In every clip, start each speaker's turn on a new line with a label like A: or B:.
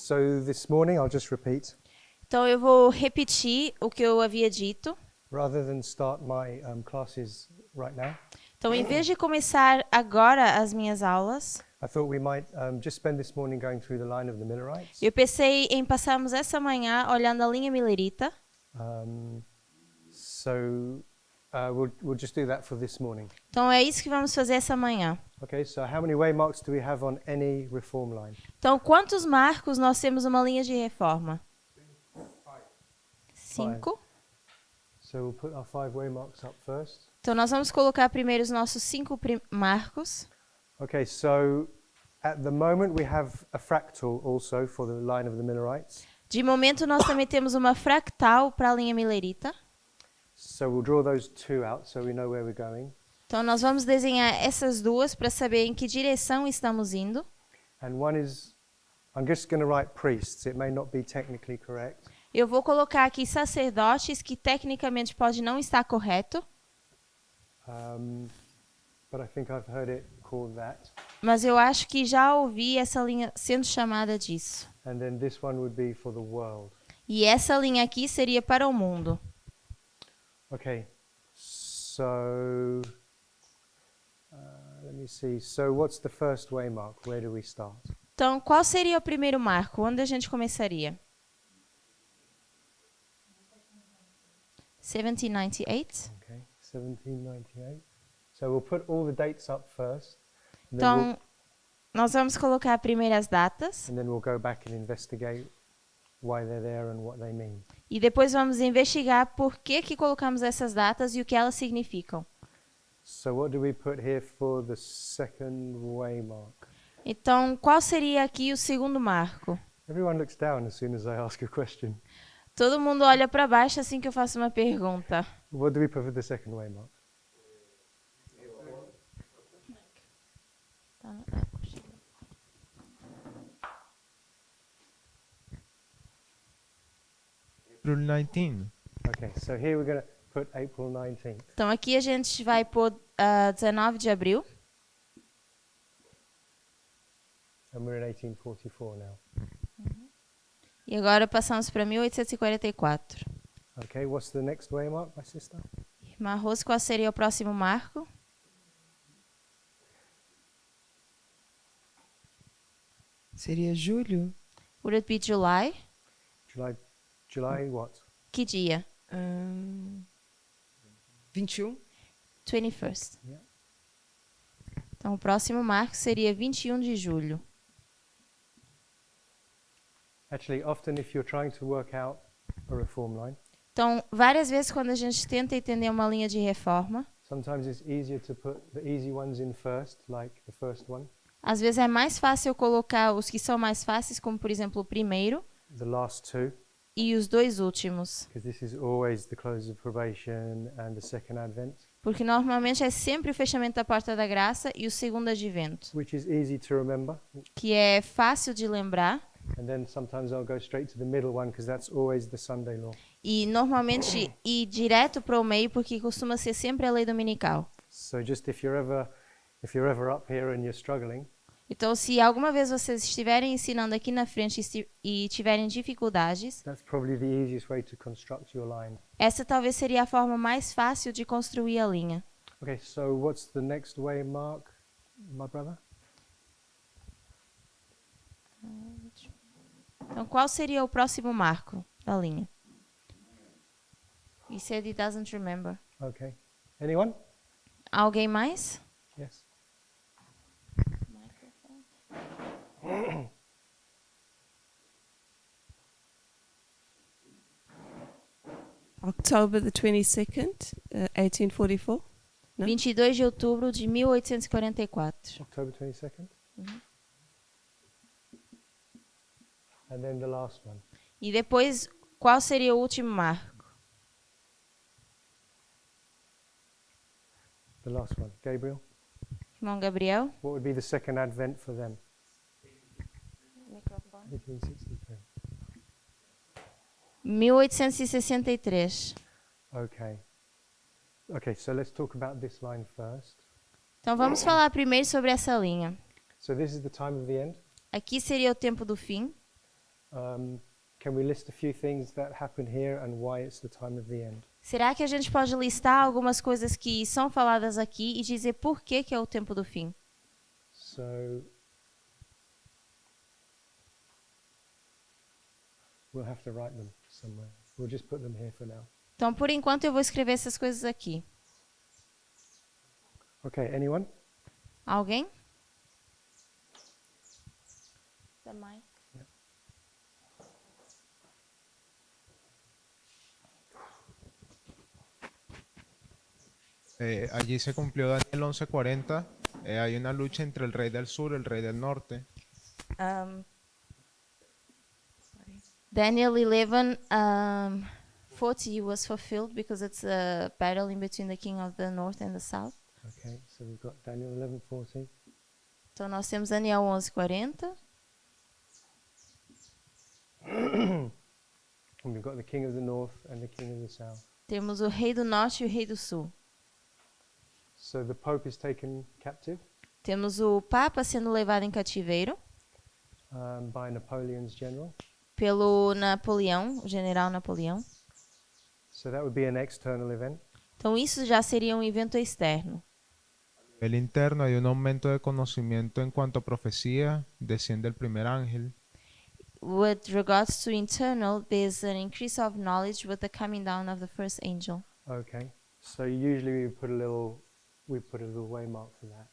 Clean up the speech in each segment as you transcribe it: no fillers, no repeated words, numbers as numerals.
A: So this morning I'll just repeat.
B: Então eu vou repetir o que eu havia dito.
A: Rather than start my classes right now,
B: Então, em vez de começar agora as minhas aulas,
A: I thought we might just spend this morning going through the line of the Millerites.
B: eu pensei em passarmos essa manhã olhando a linha milerita.
A: We'll just do that for this morning.
B: Então é isso que vamos fazer essa manhã.
A: Okay, so how many waymarks do we have on any reform line?
B: Então, quantos marcos nós temos numa linha de reforma? 5.
A: So we'll put our 5 waymarks up first.
B: Então, nós vamos colocar primeiro os nossos 5 marcos.
A: Okay, so at the moment we have a fractal also for the line of the Millerites.
B: De momento, nós também temos uma fractal para a linha milerita.
A: So we'll draw those 2 out so we know where we're going.
B: Então, nós vamos desenhar essas duas para saber em que direção estamos indo.
A: And one is, I'm just going to write priests. It may not be technically correct.
B: Eu vou colocar aqui sacerdotes, que tecnicamente pode não estar correto,
A: But I think I've heard it called that.
B: mas eu acho que já ouvi essa linha sendo chamada disso.
A: And then this one would be for the world.
B: E essa linha aqui seria para o mundo.
A: Okay, so let me see. So what's the first waymark? Where do we start?
B: Então, qual seria o primeiro marco? Onde a gente começaria? 1798.
A: Okay, 1798. So we'll put all the dates up first. And then
B: Então, nós vamos colocar primeiro as datas
A: and then we'll go back and investigate why they're there and what they mean.
B: e depois vamos investigar por que colocamos essas datas e o que elas significam.
A: So what do we put here for the second waymark?
B: Então, qual seria aqui o segundo marco?
A: Everyone looks down as soon as I ask a question.
B: Todo mundo olha para baixo assim que eu faço uma pergunta.
A: What do we put for the second waymark?
C: April 19.
A: Okay, so here we're going to put April 19th.
B: Então, aqui a gente vai pôr 19 de abril.
A: And we're in 1844 now.
B: E agora passamos para 1844.
A: Okay, what's the next waymark, my sister?
B: Irmã Rose, qual seria o próximo marco?
D: Seria julho.
B: Would it be July?
A: July what?
B: Que dia?
D: 21.
B: 21st.
A: Yeah.
B: Então, o próximo marco seria 21 de julho.
A: Actually, often if you're trying to work out a reform line,
B: Então, várias vezes quando a gente tenta entender uma linha de reforma,
A: sometimes it's easier to put the easy ones in first, like the first one,
B: às vezes é mais fácil eu colocar os que são mais fáceis, como por exemplo o primeiro,
A: the last 2,
B: e os dois últimos.
A: because this is always the close of probation and the second advent,
B: Porque normalmente é sempre o fechamento da porta da graça e o segundo advento,
A: which is easy to remember.
B: que é fácil de lembrar.
A: And then sometimes I'll go straight to the middle one because that's always the Sunday law.
B: E normalmente ir direto para o meio, porque costuma ser sempre a lei dominical.
A: So just if you're ever up here and you're struggling,
B: Então, se alguma vez vocês estiverem ensinando aqui na frente e tiverem dificuldades,
A: that's probably the easiest way to construct your line.
B: essa talvez seria a forma mais fácil de construir a linha.
A: Okay, so what's the next waymark, my brother?
B: Então, qual seria o próximo marco da linha? He said he doesn't remember.
A: Okay. Anyone?
B: Alguém mais?
A: Yes.
E: October the 22nd, 1844. No?
B: 22 de outubro de 1844.
A: October 22nd. And then the last one.
B: E depois, qual seria o último marco?
A: The last one. Gabriel?
B: Irmão Gabriel?
A: What would be the second advent for them? 1863.
B: 1863.
A: Okay. Okay, so let's talk about this line first.
B: Então vamos falar primeiro sobre essa linha.
A: So this is the time of the end.
B: Aqui seria o tempo do fim.
A: Can we list a few things that happen here and why it's the time of the end?
B: Será que a gente pode listar algumas coisas que são faladas aqui e dizer por que é o tempo do fim?
A: So, we'll have to write them somewhere. We'll just put them here for now.
B: Então, por enquanto, eu vou escrever essas coisas aqui.
A: Okay, anyone?
B: Alguém? The mic.
C: Allí se cumplió Daniel 11:40. Hay una lucha entre el rey del sur y el rey del norte.
B: Daniel 11, 40 was fulfilled because it's a battle in between the king of the north and the south.
A: Okay, so we've got Daniel 11:40.
B: Então nós temos Daniel 11:40.
A: And we've got the king of the north and the king of the south.
B: Temos o rei do norte e o rei do sul.
A: So the Pope is taken captive
B: Temos o papa sendo levado em cativeiro
A: by Napoleon's general.
B: pelo Napoleão, o general Napoleão.
A: So that would be an external event.
B: Então isso já seria um evento externo.
C: A nivel interno hay un aumento de conocimiento en cuanto a profecía. Desciende el primer ángel.
B: With regards to internal, there's an increase of knowledge with the coming down of the first angel.
A: Okay. So usually we put a little waymark for that.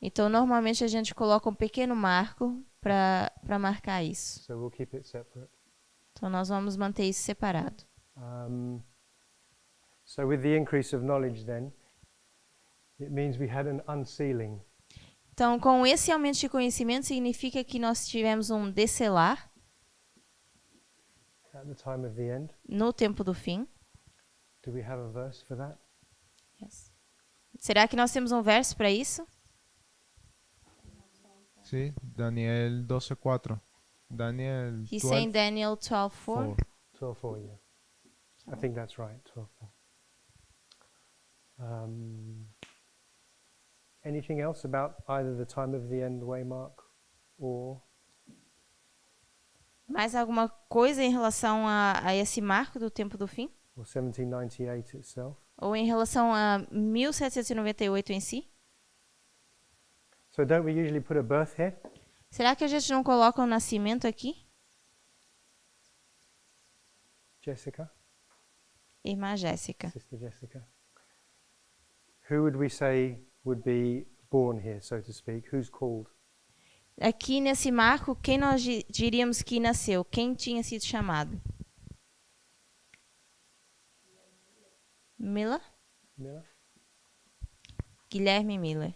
B: Então, normalmente a gente coloca um pequeno marco para marcar isso.
A: So we'll keep it separate.
B: Então, nós vamos manter isso separado.
A: So with the increase of knowledge then, it means we had an unsealing.
B: Então, com esse aumento de conhecimento, significa que nós tivemos um descelar
A: At the time of the end.
B: no tempo do fim.
A: Do we have a verse for that?
B: Yes. Será que nós temos um verso para isso?
C: Sí, Daniel 12:4. Daniel
B: He's
C: 12,
B: saying Daniel 12:4.
A: 12:4, yeah. I think that's right, 12:4. Anything else about either the time of the end waymark or
B: Mais alguma coisa em relação a esse marco do tempo do fim?
A: 1798 itself?
B: Ou em relação a 1798 em si?
A: So don't we usually put a birth here?
B: Será que a gente não coloca o nascimento aqui?
A: Jessica?
B: Irmã Jéssica.
A: Sister Jessica? Who would we say would be born here, so to speak? Who's called?
B: Aqui nesse marco, quem nós diríamos que nasceu? Quem tinha sido chamado? Miller?
A: Miller?
B: Guilherme Miller.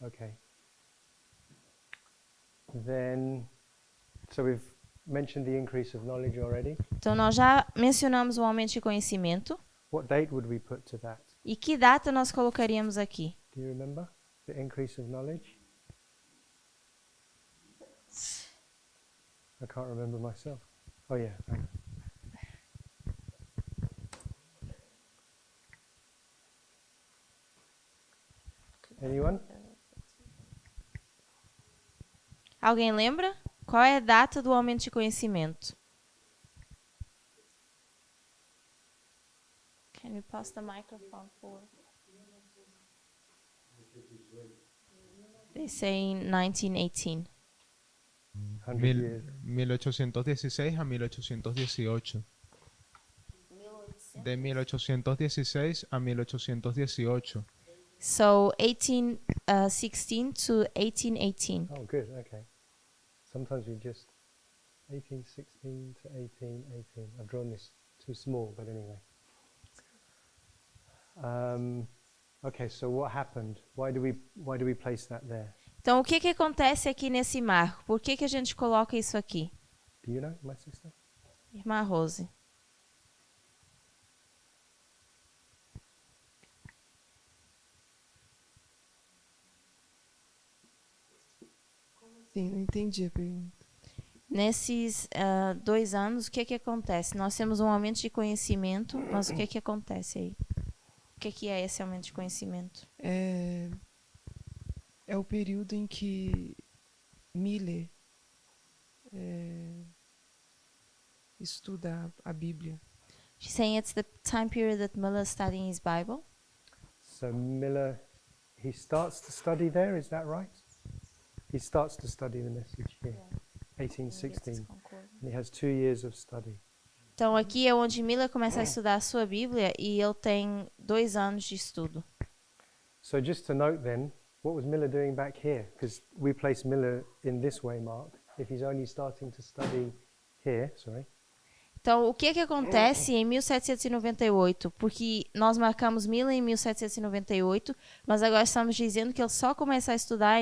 A: Okay. Then, so we've mentioned the increase of knowledge already.
B: Então, nós já mencionamos o aumento de conhecimento.
A: What date would we put to that?
B: E que data nós colocaríamos aqui?
A: Do you remember the increase of knowledge? I can't remember myself. Oh yeah. I know. Anyone?
B: Alguém lembra? Qual é a data do aumento de conhecimento? Can you pass the microphone forward? They say in 1918.
A: 100 years.
C: 1816 a 1818. De 1816 a 1818.
B: So 1816 to 1818.
A: Oh, good. Okay. Sometimes we just 1816 to 1818. I've drawn this too small, but anyway. Okay. So what happened? Why do we place that there?
B: Então, o que acontece aqui nesse marco? Por que a gente coloca isso aqui?
A: Do you know, my sister?
B: Irmã Rose.
D: Sim, não entendi a pergunta.
B: Nesses 2 anos, o que acontece? Nós temos um aumento de conhecimento, mas o que acontece aí? O que é esse aumento de conhecimento?
D: É o período em que Miller estuda a Bíblia.
B: She's saying it's the time period that Miller is studying his Bible.
A: So Miller, he starts to study there, is that right? He starts to study the message here, 1816. And he has 2 years of study.
B: Então aqui é onde Miller começa a estudar a sua Bíblia e ele tem 2 anos de estudo.
A: So just to note then, what was Miller doing back here? Because we place Miller in this way, Mark. If he's only starting to study here, sorry.
B: Então, o que acontece em 1798? Porque nós marcamos Miller em 1798, mas agora estamos dizendo que ele só começa a estudar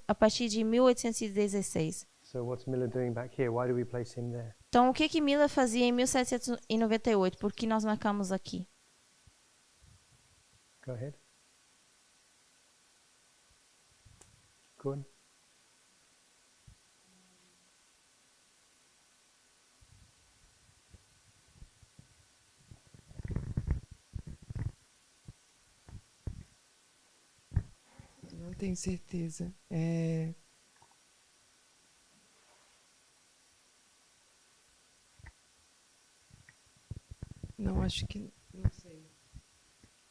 B: a partir de 1816.
A: So what's Miller doing back here? Why do we place him there?
B: Então, o que Miller fazia em 1798? Por que nós marcamos aqui?
A: Go ahead. Good.
D: Não tenho certeza. Não, acho que... Não sei.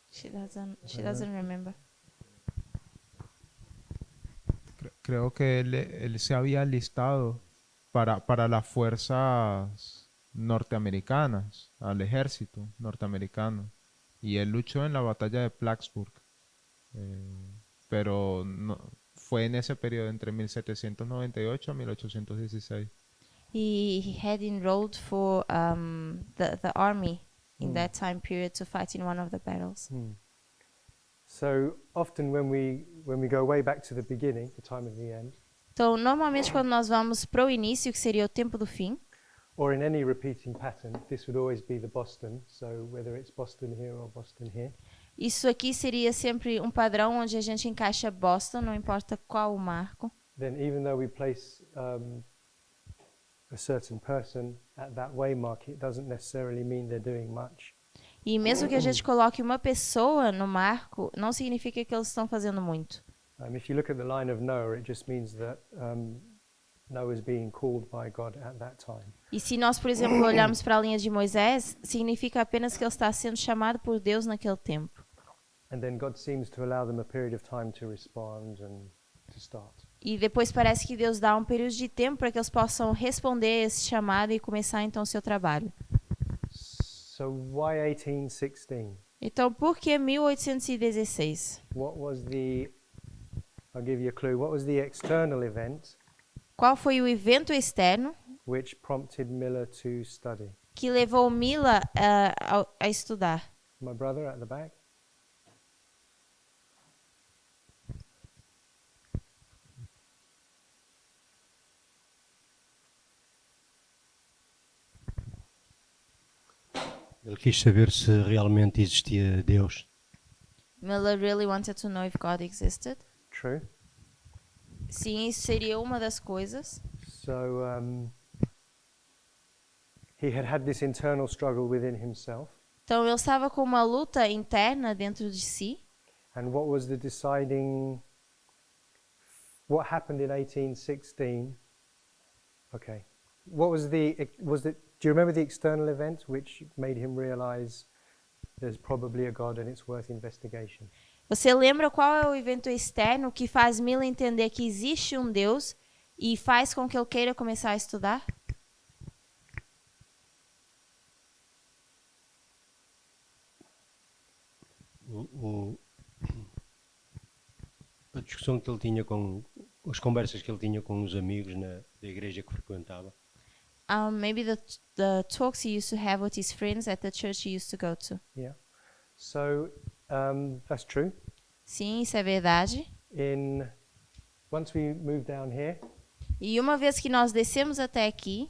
B: She doesn't remember.
C: Creo que él se había alistado para las fuerzas norteamericanas, al ejército norteamericano. Y él luchó en la batalla de Plattsburgh. Pero fue en ese periodo entre 1798 a 1816.
B: He had enrolled for the army in that time period to fight in one of the battles.
A: So often when we go way back to the beginning, the time of the end,
B: Então, normalmente quando nós vamos para o início, que seria o tempo do fim,
A: or in any repeating pattern, this would always be the Boston. So whether it's Boston here or Boston here.
B: isso aqui seria sempre um padrão onde a gente encaixa Boston, não importa qual o marco.
A: Then even though we place a certain person at that waymark, it doesn't necessarily mean they're doing much.
B: E mesmo que a gente coloque uma pessoa no marco, não significa que eles estão fazendo muito.
A: If you look at the line of Noah, it just means that Noah is being called by God at that time.
B: E se nós, por exemplo, olharmos para a linha de Moisés, significa apenas que ele está sendo chamado por Deus naquele tempo.
A: And then God seems to allow them a period of time to respond and to start.
B: E depois parece que Deus dá um período de tempo para que eles possam responder a esse chamado e começar então o seu trabalho.
A: So why 1816?
B: Então, por que 1816?
A: What was I'll give you a clue. What was the external event
B: Qual foi o evento externo
A: which prompted Miller to study?
B: que levou Miller a estudar?
A: My brother at the back?
F: Ele quis saber se realmente existia Deus.
B: Miller really wanted to know if God existed.
A: True.
B: Sim, isso seria uma das coisas.
A: So he had this internal struggle within himself.
B: Então, ele estava com uma luta interna dentro de si.
A: And what was the deciding? What happened in 1816? Okay. What was do you remember the external event which made him realize there's probably a God and it's worth investigation?
B: Você lembra qual é o evento externo que faz Miller entender que existe um Deus e faz com que ele queira começar a estudar?
F: A discussão que ele tinha as conversas que ele tinha com os amigos da igreja que frequentava.
B: Maybe the talks he used to have with his friends at the church he used to go to.
A: Yeah. So that's true.
B: Sim, isso é verdade.
A: Once we move down here,
B: E uma vez que nós descemos até aqui,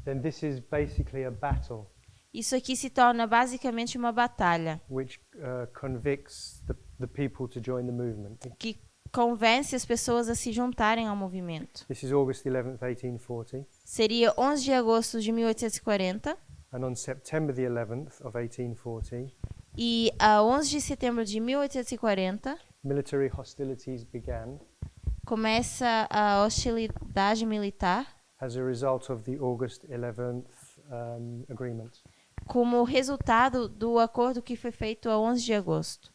A: then this is basically a battle
B: isso aqui se torna basicamente uma batalha
A: which convicts the people to join the movement.
B: que convence as pessoas a se juntarem ao movimento.
A: This is August 11th, 1840.
B: Seria 11 de agosto de 1840
A: And on September the 11th of 1840,
B: e a 11 de setembro de 1840,
A: military hostilities began
B: começa a hostilidade militar
A: as a result of the August 11th agreement.
B: como resultado do acordo que foi feito a 11 de agosto.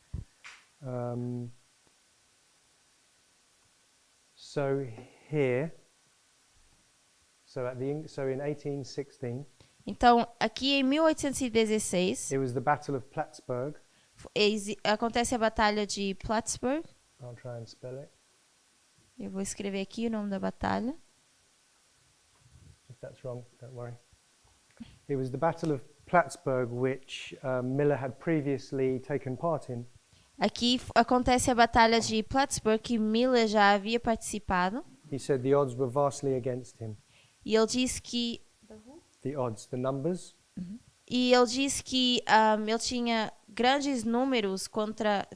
A: Um, so here, so in 1816,
B: Então, aqui em 1816,
A: it was the Battle of Plattsburgh.
B: acontece a Batalha de Plattsburgh.
A: I'll try and spell it.
B: Eu vou escrever aqui o nome da batalha.
A: If that's wrong, don't worry. It was the Battle of Plattsburgh, which Miller had previously taken part in.
B: Aqui acontece a Batalha de Plattsburgh, que Miller já havia participado.
A: He said the odds were vastly against him.
B: E ele diz que
A: The odds, the numbers,
B: ele tinha grandes números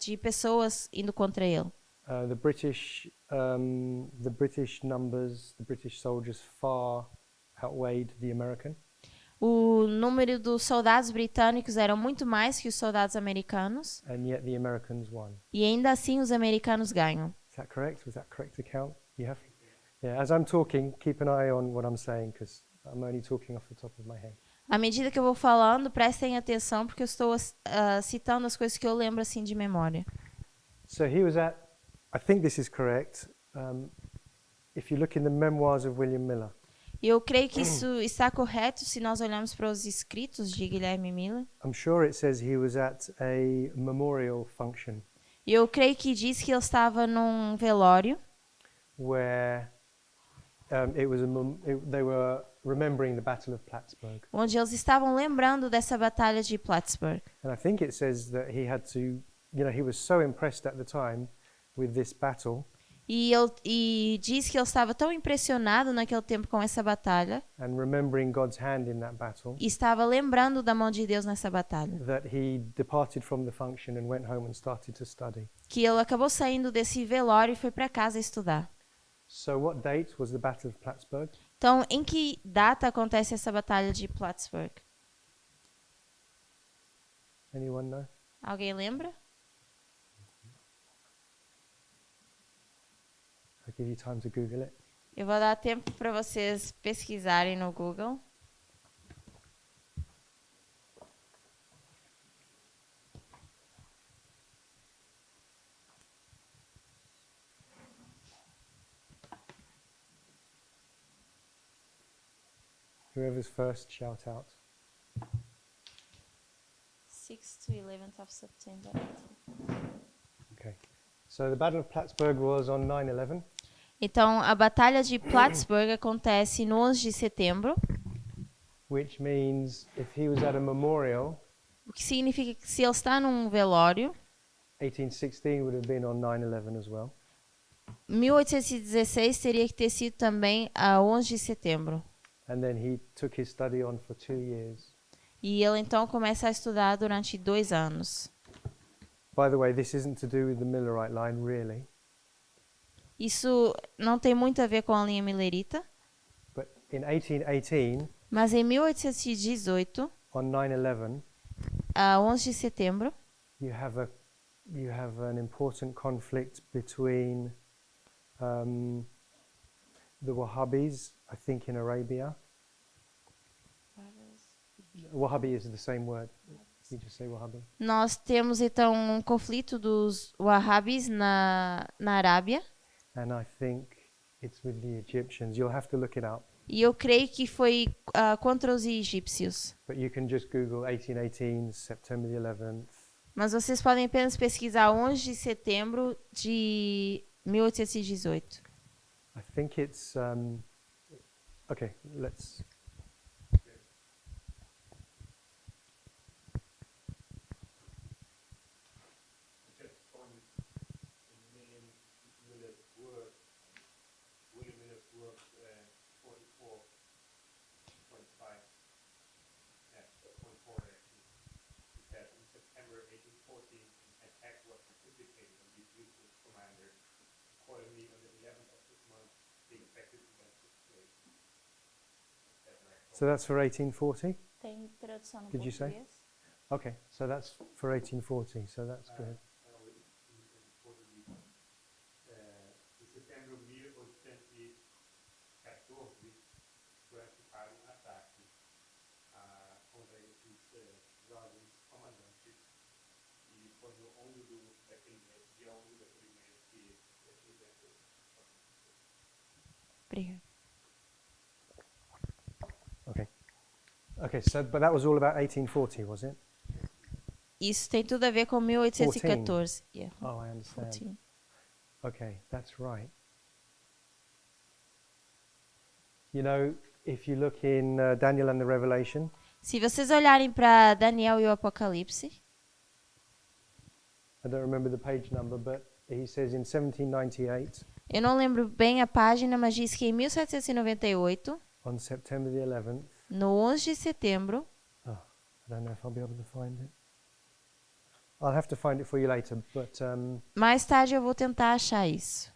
B: de pessoas indo contra ele.
A: the British numbers, the British soldiers far outweighed the American.
B: O número dos soldados britânicos eram muito mais que os soldados americanos.
A: And yet the Americans won.
B: E ainda assim os americanos ganham.
A: Is that correct? Was that correct account? You have? Yeah, as I'm talking, keep an eye on what I'm saying because I'm only talking off the top of my head.
B: À medida que eu vou falando, prestem atenção porque eu estou citando as coisas que eu lembro assim de memória.
A: So he was at, I think this is correct, if you look in the memoirs of William Miller,
B: E eu creio que isso está correto se nós olharmos para os escritos de Guilherme Miller.
A: I'm sure it says he was at a memorial function
B: E eu creio que diz que ele estava num velório,
A: where they were remembering the Battle of Plattsburgh.
B: onde eles estavam lembrando dessa batalha de Plattsburgh.
A: And I think it says that he had to, he was so impressed at the time with this battle
B: E diz que ele estava tão impressionado naquele tempo com essa batalha
A: and remembering God's hand in that battle
B: e estava lembrando da mão de Deus nessa batalha,
A: that he departed from the function and went home and started to study.
B: que ele acabou saindo desse velório e foi para casa estudar.
A: So what date was the Battle of Plattsburgh?
B: Então, em que data acontece essa batalha de Plattsburgh?
A: Anyone know?
B: Alguém lembra?
A: I'll give you time to Google it.
B: Eu vou dar tempo para vocês pesquisarem no Google.
A: Whoever's first, shout out.
B: 6 to 11th of September.
A: Okay. So the Battle of Plattsburgh was on 9/11.
B: Então, a Batalha de Plattsburgh acontece no 11 de setembro,
A: Which means if he was at a memorial,
B: o que significa que se ele está num velório,
A: 1816 would have been on 9/11 as well.
B: 1816 teria que ter sido também a 11 de setembro.
A: And then he took his study on for 2 years.
B: E ele então começa a estudar durante 2 anos.
A: By the way, this isn't to do with the Millerite line, really.
B: Isso não tem muito a ver com a linha millerita,
A: But in 1818,
B: mas em 1818,
A: on 9/11,
B: a 11 de setembro,
A: you have an important conflict between the Wahhabis, I think in Arabia. Wahhabi is the same word. You just say Wahhabi.
B: nós temos então um conflito dos Wahhabis na Arábia.
A: And I think it's with the Egyptians. You'll have to look it up.
B: E eu creio que foi contra os egípcios.
A: But you can just Google 1818, September the 11th.
B: Mas vocês podem apenas pesquisar 11 de setembro de 1818.
A: I think it's okay. Let's. So that's for 1840.
B: Tem tradução no
A: Did you say?
B: português?
A: Okay, so that's for 1840. So that's good.
G: de setembro de
B: Obrigada.
A: Okay. Okay, so, but that was all about 1840, was it?
B: Isso tem tudo a ver com 1814. Yeah,
A: Oh, I understand.
B: 14.
A: Okay, that's right. You know, if you look in Daniel and the Revelation,
B: Se vocês olharem para Daniel e o Apocalipse,
A: I don't remember the page number, but he says in 1798,
B: eu não lembro bem a página, mas diz que em 1798,
A: on September the 11th,
B: no 11 de setembro,
A: I don't know if I'll be able to find it. I'll have to find it for you later, but
B: mais tarde eu vou tentar achar isso.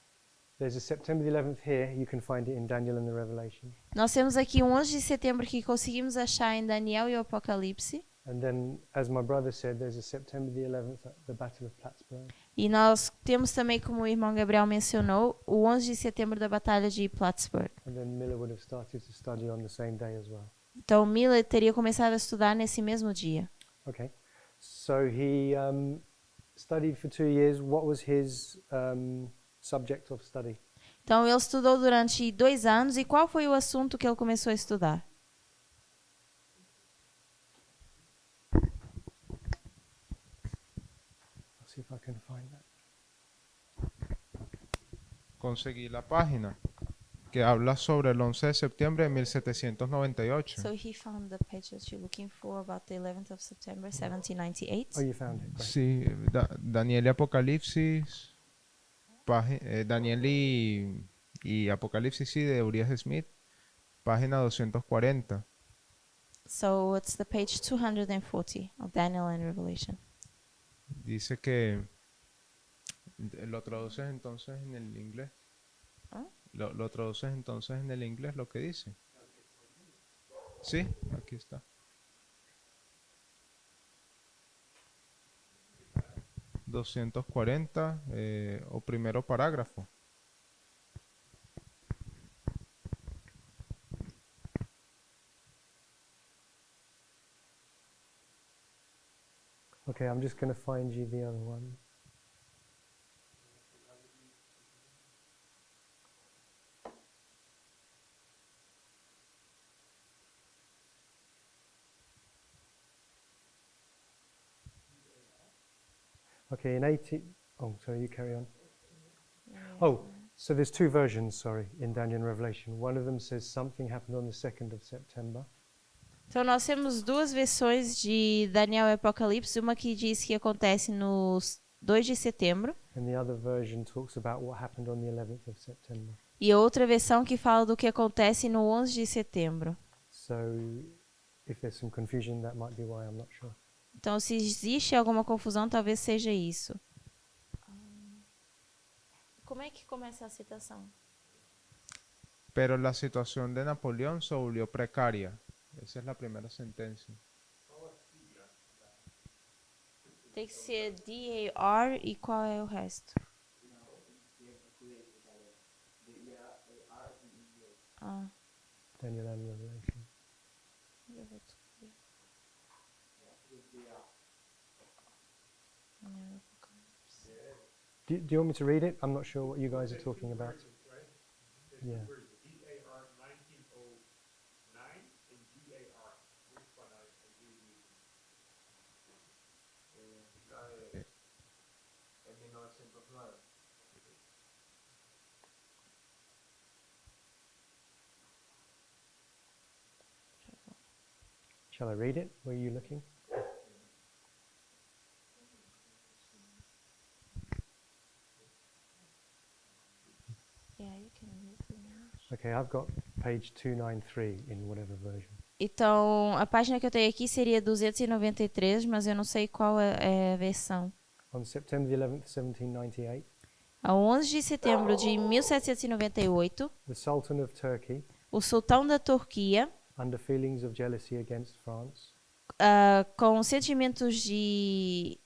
A: there's a September the 11th here. You can find it in Daniel and the Revelation.
B: Nós temos aqui um 11 de setembro que conseguimos achar em Daniel e o Apocalipse.
A: And then, as my brother said, there's a September the 11th at the Battle of Plattsburgh.
B: E nós temos também, como o irmão Gabriel mencionou, o 11 de setembro da Batalha de Plattsburgh.
A: And then Miller would have started to study on the same day as well.
B: Então, Miller teria começado a estudar nesse mesmo dia.
A: Okay. So he studied for 2 years. What was his subject of study?
B: Então, ele estudou durante 2 anos. E qual foi o assunto que ele começou a estudar?
A: I'll see if I can find that.
C: Conseguí la página que habla sobre el 11 de septiembre de 1798.
B: So he found the page that you're looking for about the 11th of September 1798.
A: Oh, you found it. Great.
C: Sí, Daniel y Apocalipsis, Daniel y Apocalipsis, sí, de Urias Smith, página 240.
B: So it's the page 240 of Daniel and Revelation.
C: Dice que lo traduces entonces en el inglés.
B: ¿Ah?
C: Lo traduces entonces en el inglés lo que dice. Sí, aquí está. ...240 o primero parágrafo.
A: Okay, I'm just going to find you the other one. Okay, in 18... Oh, sorry, you carry on. Oh, so there's 2 versions, sorry, in Daniel and Revelation. One of them says something happened on the 2nd of September.
B: Então nós temos 2 versões de Daniel e Apocalipse, uma que diz que acontece no 2 de setembro
A: And the other version talks about what happened on the 11th of September.
B: e outra versão que fala do que acontece no 11 de setembro.
A: So if there's some confusion, that might be why, I'm not sure.
B: Então, se existe alguma confusão, talvez seja isso. Como é que começa a citação?
C: Pero la situación de Napoleón se volvió precaria. Esa es la primera sentencia.
B: Tem que ser DAR e qual é o resto? Ah,
A: Daniel and Revelation.
B: eu vou descobrir.
A: Do you want me to read it? I'm not sure what you guys are talking about. Yeah. Shall I read it? Were you looking?
B: Yeah, you can read it now.
A: Okay, I've got page 293 in whatever version.
B: Então, a página que eu tenho aqui seria 293, mas eu não sei qual é a versão.
A: On September the 11th, 1798,
B: A 11 de setembro de 1798,
A: the Sultan of Turkey,
B: o sultão da Turquia,
A: under feelings of jealousy against France,
B: com sentimentos de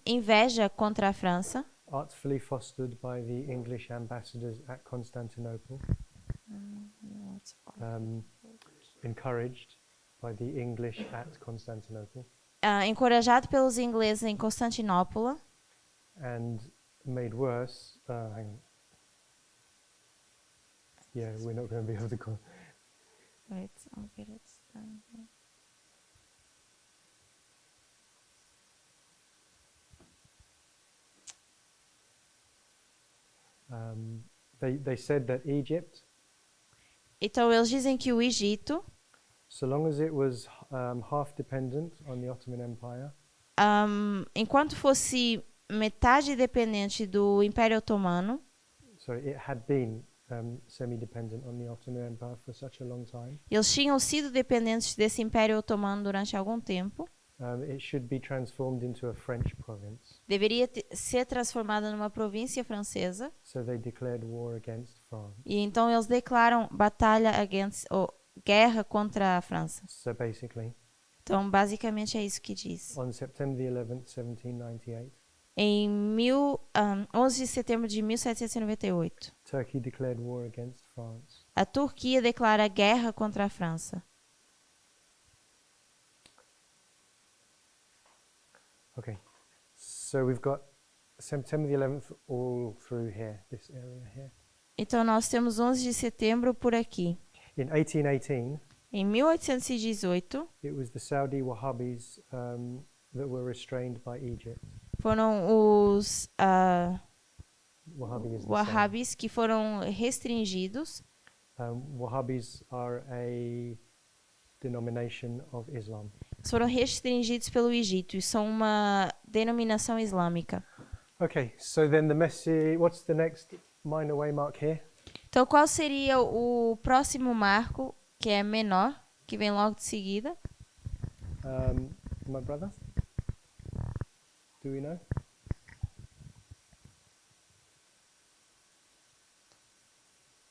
B: inveja contra a França,
A: artfully fostered by the English ambassadors at Constantinople, encouraged by the English at Constantinople,
B: encorajado pelos ingleses em Constantinopla,
A: and made worse. Hang on. Yeah, we're not going to be able to.
B: Wait, I'll get it done here.
A: They said that Egypt,
B: Então eles dizem que o Egito,
A: so long as it was half dependent on the Ottoman Empire,
B: enquanto fosse metade dependente do Império Otomano,
A: sorry, it had been semi-dependent on the Ottoman Empire for such a long time,
B: eles tinham sido dependentes desse Império Otomano durante algum tempo,
A: it should be transformed into a French province.
B: deveria ser transformada numa província francesa.
A: So they declared war against France.
B: E então eles declaram batalha ou guerra contra a França.
A: So basically,
B: Então, basicamente é isso que diz.
A: on September the 11th, 1798,
B: Em 11 de setembro de 1798,
A: Turkey declared war against France.
B: a Turquia declara guerra contra a França.
A: Okay, so we've got September the 11th all through here, this area here.
B: Então, nós temos 11 de setembro por aqui.
A: In 1818,
B: Em 1818,
A: it was the Saudi Wahhabis that were restrained by Egypt.
B: foram os
A: Wahhabi is the
B: Wahhabis que foram restringidos.
A: Wahhabis are a denomination of Islam.
B: Foram restringidos pelo Egito e são uma denominação islâmica.
A: Okay, so then the message, what's the next minor waymark here?
B: Então, qual seria o próximo marco, que é menor, que vem logo de seguida?
A: My brother? Do we know?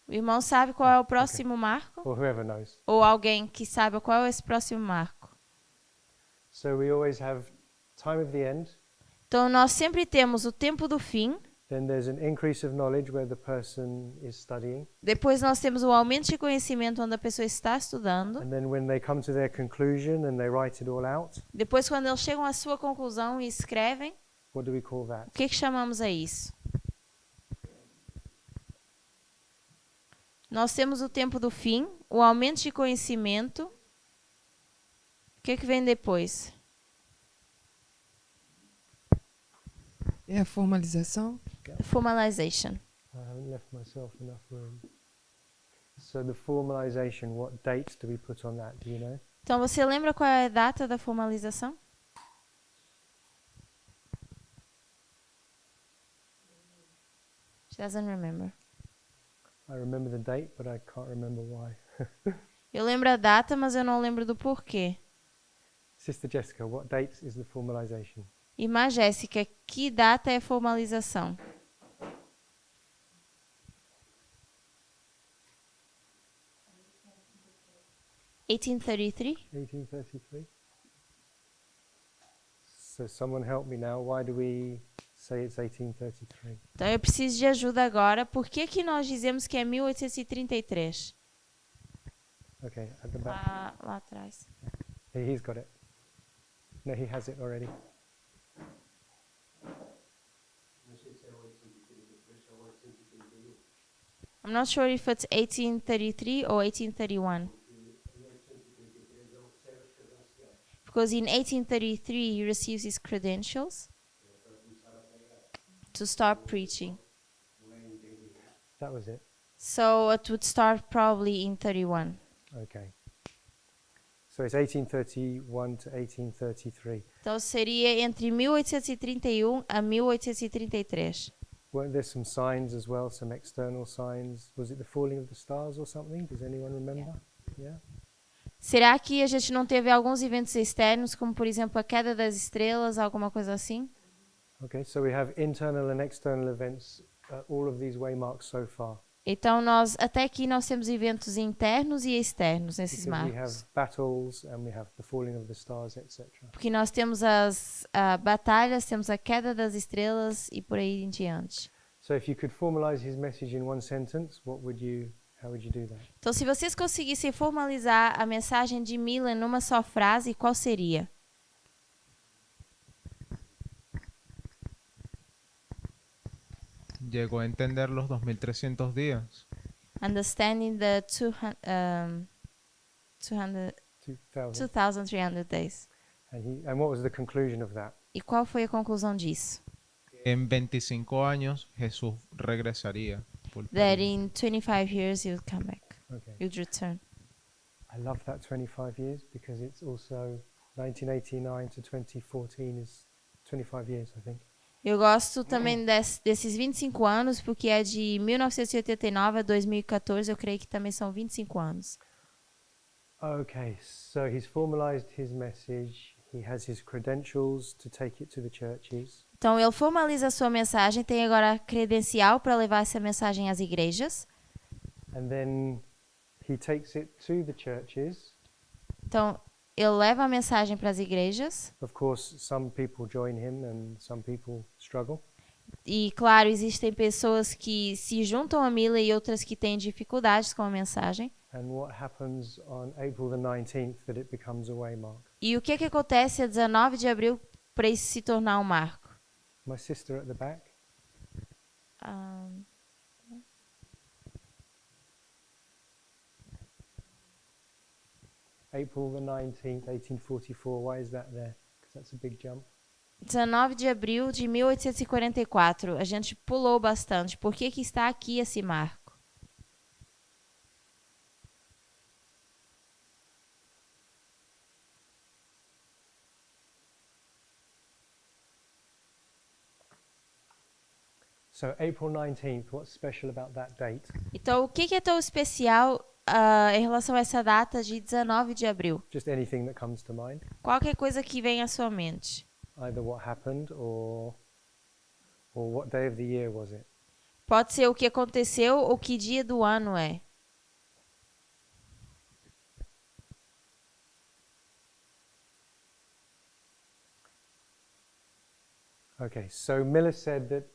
B: O irmão sabe qual é o próximo marco?
A: Or whoever knows.
B: Ou alguém que saiba qual é esse próximo marco?
A: So we always have time of the end,
B: Então, nós sempre temos o tempo do fim,
A: then there's an increase of knowledge where the person is studying,
B: depois nós temos o aumento de conhecimento onde a pessoa está estudando,
A: and then when they come to their conclusion and they write it all out,
B: depois quando eles chegam à sua conclusão e escrevem,
A: what do we call that?
B: o que chamamos a isso? Nós temos o tempo do fim, o aumento de conhecimento. O que vem depois?
D: É a formalização?
B: Formalization.
A: I haven't left myself enough room. So the formalization, what date do we put on that? Do you know?
B: Então, você lembra qual é a data da formalização? She doesn't remember.
A: I remember the date, but I can't remember why.
B: Eu lembro a data, mas eu não lembro do porquê.
A: Sister Jessica, what date is the formalization?
B: Irmã Jéssica, que data é a formalização? (1833)
A: 1833? So someone help me now. Why do we say it's 1833?
B: Então eu preciso de ajuda agora. Por que que nós dizemos que é 1833?
A: Okay, at the back.
B: Lá atrás.
A: He's got it. No, he has it already.
B: I'm not sure if it's 1833 or 1831. Because in 1833 he receives his credentials to start preaching.
A: That was it.
B: So it would start probably in 31.
A: Okay. So it's 1831 to 1833.
B: Então seria entre 1831 a 1833.
A: Weren't there some signs as well, some external signs? Was it the falling of the stars or something? Does anyone remember? Yeah.
B: Será que a gente não teve alguns eventos externos, como por exemplo a queda das estrelas, alguma coisa assim?
A: Okay, so we have internal and external events, all of these waymarks so far.
B: Então até aqui nós temos eventos internos e externos nesses
A: Because we have
B: marcos.
A: battles and we have the falling of the stars, etc.
B: Porque nós temos as batalhas, temos a queda das estrelas e por aí em diante.
A: So if you could formalize his message in one sentence, how would you do that?
B: Então, se vocês conseguissem formalizar a mensagem de Milan numa só frase, qual seria?
C: llegó a entender los 2300 días.
B: Understanding the 200,
A: 2000.
B: 2,300 days.
A: And what was the conclusion of that?
B: E qual foi a conclusão disso?
C: En 25 años Jesús regresaría.
B: That
C: volvería.
B: in 25 years you'd come back.
A: Okay.
B: You'd return.
A: I love that 25 years because it's also 1989 to 2014 is 25 years, I think.
B: Eu gosto também desses 25 anos, porque é de 1989 a 2014, eu creio que também são 25 anos.
A: Okay, so he's formalized his message. He has his credentials to take it to the churches.
B: Então, ele formaliza a sua mensagem, tem agora a credencial para levar essa mensagem às igrejas.
A: And then he takes it to the churches.
B: Então, ele leva a mensagem para as igrejas.
A: Of course, some people join him and some people struggle.
B: E, claro, existem pessoas que se juntam a Mila e outras que têm dificuldades com a mensagem.
A: And what happens on April the 19th that it becomes a waymark?
B: E o que acontece a 19 de abril para isso se tornar um marco?
A: My sister at the back. April the 19th, 1844. Why is that there? Because that's a big jump.
B: 19 de abril de 1844. A gente pulou bastante. Por que está aqui esse marco?
A: So April 19th, what's special about that date?
B: Então, o que é tão especial em relação a essa data de 19 de abril?
A: Just anything that comes to mind,
B: Qualquer coisa que venha à sua mente.
A: either what happened or what day of the year was it?
B: Pode ser o que aconteceu ou que dia do ano é.
A: Okay, so Miller said that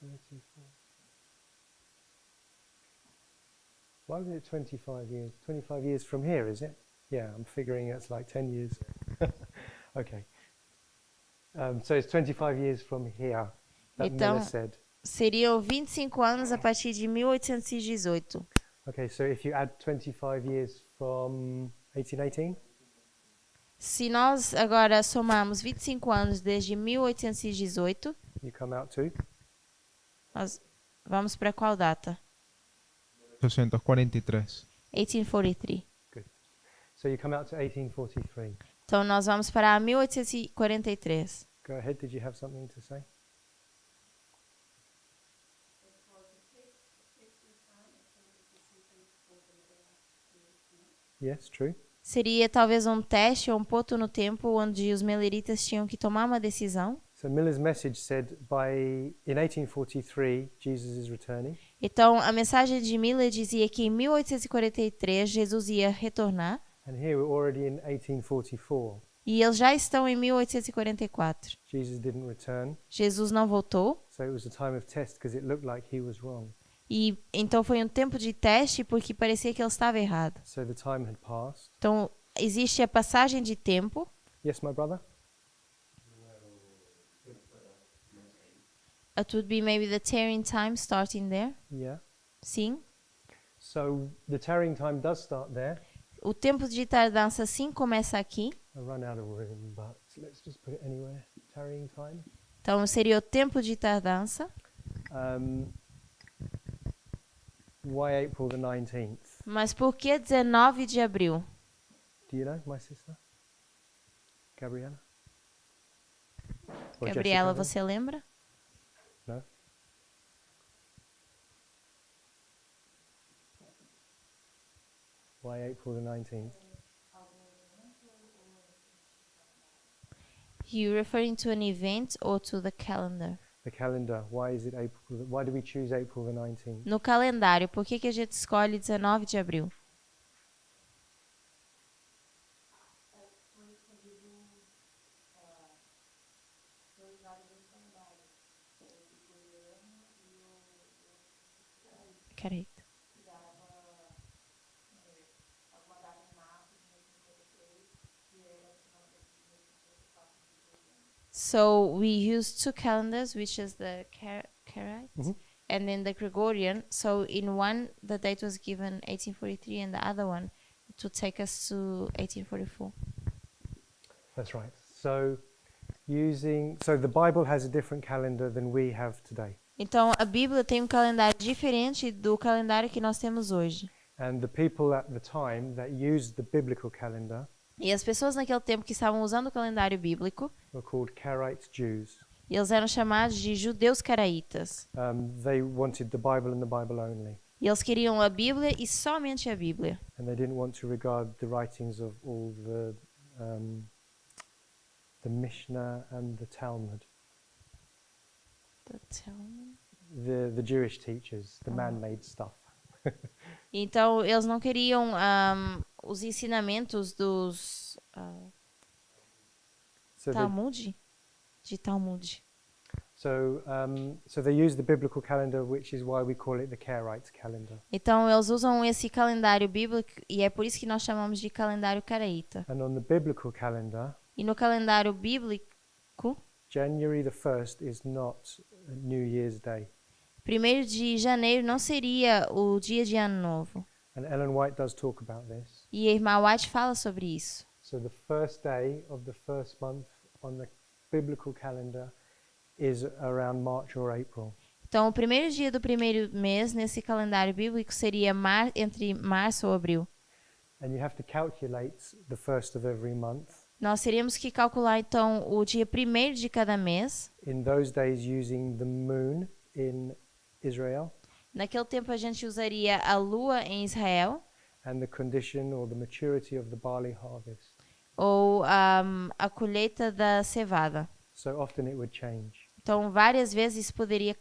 A: 34. Why was it 25 years? 25 years from here, is it? Yeah, I'm figuring it's like 10 years. Okay. So it's 25 years from here that
B: Então,
A: Miller said.
B: seriam 25 anos a partir de 1818.
A: Okay, so if you add 25 years from 1818,
B: Se nós agora somarmos 25 anos desde 1818,
A: you come out to
B: nós vamos para qual data?
C: 843.
B: 1843.
A: so you come out to 1843.
B: Então nós vamos para 1843.
A: Go ahead, did you have something to say? Yes, true.
B: Seria talvez um teste ou um ponto no tempo onde os meleritas tinham que tomar uma decisão.
A: So Miller's message said in 1843 Jesus is returning,
B: Então a mensagem de Miller dizia que em 1843 Jesus ia retornar
A: and here we're already in 1844.
B: e eles já estão em 1844.
A: Jesus didn't return,
B: Jesus não voltou
A: so it was a time of test because it looked like he was wrong.
B: e então foi um tempo de teste porque parecia que ele estava errado.
A: So the time had passed.
B: Então existe a passagem de tempo.
A: Yes, my brother?
B: It would be maybe the tearing time starting there.
A: Yeah.
B: Sim.
A: So the tarrying time does start there.
B: O tempo de tardança sim começa aqui.
A: I run out of room, but let's just put it anywhere. Tarrying time.
B: Então seria o tempo de tardança.
A: Why April the 19th?
B: Mas por que 19 de abril?
A: Do you know, my sister? Gabriella? Or
B: Gabriela,
A: Jessica?
B: você lembra?
A: No? Why April the 19th?
B: You referring to an event or to the calendar?
A: The calendar. Why is it April? Why do we choose April the 19th?
B: No calendário, por que a gente escolhe 19 de abril? Correto. So we use two calendars, which is the Karaite
A: Mhm.
B: and then the Gregorian. So in one, the date was given 1843, and the other one, it would take us to 1844.
A: That's right. So so the Bible has a different calendar than we have today.
B: Então, a Bíblia tem um calendário diferente do calendário que nós temos hoje.
A: And the people at the time that used the biblical calendar
B: E as pessoas naquele tempo que estavam usando o calendário bíblico,
A: were called Karaite Jews.
B: eles eram chamados de judeus caraítas.
A: They wanted the Bible and the Bible only.
B: E eles queriam a Bíblia e somente a Bíblia.
A: And they didn't want to regard the writings of all the Mishnah and the Talmud, the Jewish teachers, the man-made stuff.
B: Então, eles não queriam os ensinamentos dos
A: So they,
B: Talmud? De Talmud.
A: so they use the biblical calendar, which is why we call it the Karaite calendar.
B: Então, eles usam esse calendário bíblico e é por isso que nós chamamos de calendário caraíta.
A: And on the biblical calendar,
B: E no calendário bíblico,
A: January the 1st is not a New Year's Day.
B: 1º de janeiro não seria o dia de Ano Novo.
A: And Ellen White does talk about this.
B: E a irmã White fala sobre isso.
A: So the first day of the first month on the biblical calendar is around March or April.
B: Então, o 1º dia do 1º mês nesse calendário bíblico seria entre março ou abril.
A: And you have to calculate the first of every month.
B: Nós teríamos que calcular, então, o dia 1º de cada mês.
A: In those days using the moon in Israel
B: Naquele tempo, a gente usaria a lua em Israel
A: and the condition or the maturity of the barley harvest.
B: ou a colheita da cevada.
A: So often it would change.
B: Então, várias vezes isso poderia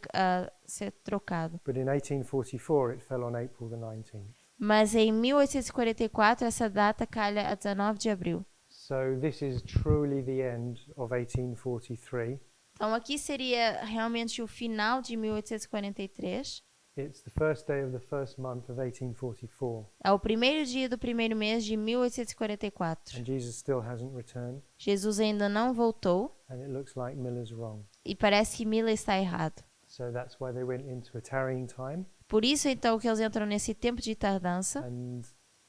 B: ser trocado.
A: But in 1844 it fell on April the 19th.
B: Mas em 1844, essa data calha a 19 de abril.
A: So this is truly the end of 1843.
B: Então, aqui seria realmente o final de 1843.
A: It's the first day of the first month of 1844.
B: É o 1º dia do 1º mês de 1844.
A: And Jesus still hasn't returned.
B: Jesus ainda não voltou
A: And it looks like Miller's wrong.
B: e parece que Mila está errado.
A: So that's why they went into a tarrying time.
B: Por isso, então, que eles entram nesse tempo de tardança
A: And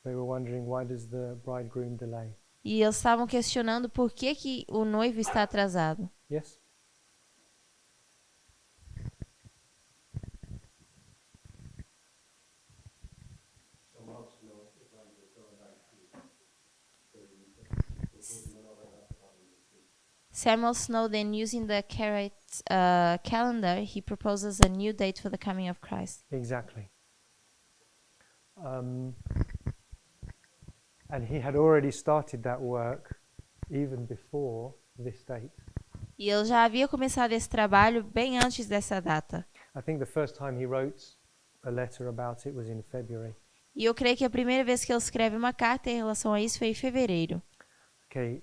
A: they were wondering, why does the bridegroom delay?
B: e eles estavam questionando por que o noivo está atrasado.
A: Yes?
B: Samuel Snow, then using the Karaite calendar, he proposes a new date for the coming of Christ.
A: Exactly. And he had already started that work even before this date.
B: E ele já havia começado esse trabalho bem antes dessa data.
A: I think the first time he wrote a letter about it was in February.
B: E eu creio que a primeira vez que ele escreve uma carta em relação a isso foi em fevereiro.
A: Okay.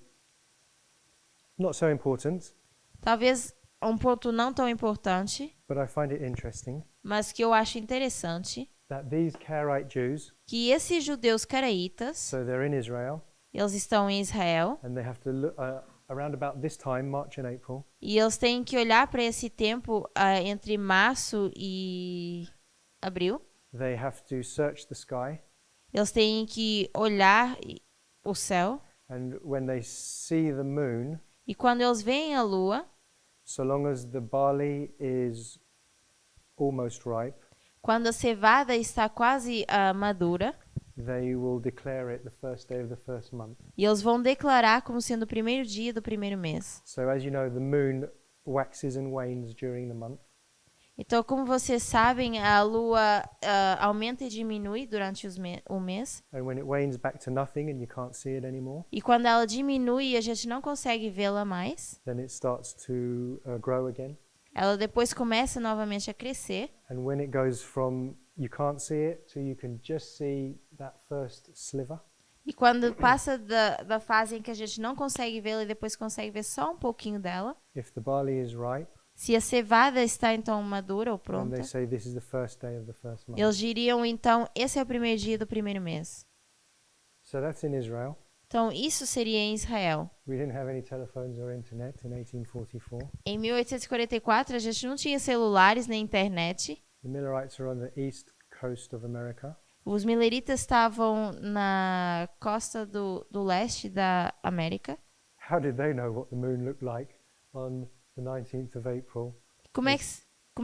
A: Not so important,
B: Talvez um ponto não tão importante,
A: but I find it interesting
B: mas que eu acho interessante,
A: that these Karaite Jews,
B: que esses judeus caraítas,
A: so they're in Israel,
B: eles estão em Israel,
A: and they have to look around about this time, March and April,
B: e eles têm que olhar para esse tempo entre março e abril.
A: they have to search the sky,
B: Eles têm que olhar o céu,
A: and when they see the moon,
B: e quando eles veem a lua,
A: so long as the barley is almost ripe,
B: quando a cevada está quase madura,
A: they will declare it the first day of the first month.
B: e eles vão declarar como sendo o 1º dia do 1º mês.
A: So as you know, the moon waxes and wanes during the month.
B: Então, como vocês sabem, a lua aumenta e diminui durante o mês.
A: And when it wanes back to nothing and you can't see it anymore,
B: E quando ela diminui e a gente não consegue vê-la mais,
A: then it starts to grow again.
B: ela depois começa novamente a crescer.
A: And when it goes from you can't see it to you can just see that first sliver,
B: E quando passa da fase em que a gente não consegue vê-la e depois consegue ver só um pouquinho dela,
A: if the barley is ripe,
B: se a cevada está então madura ou
A: then
B: pronta,
A: they say this is the first day of the first month.
B: eles diriam então, esse é o 1º dia do 1º mês.
A: So that's in Israel.
B: Então, isso seria em Israel.
A: We didn't have any telephones or internet in 1844.
B: Em 1844, a gente não tinha celulares nem internet.
A: The Millerites are on the east coast of America.
B: Os mileritas estavam na costa do leste da América.
A: How did they know what the moon looked like on the 19th of April?
B: Como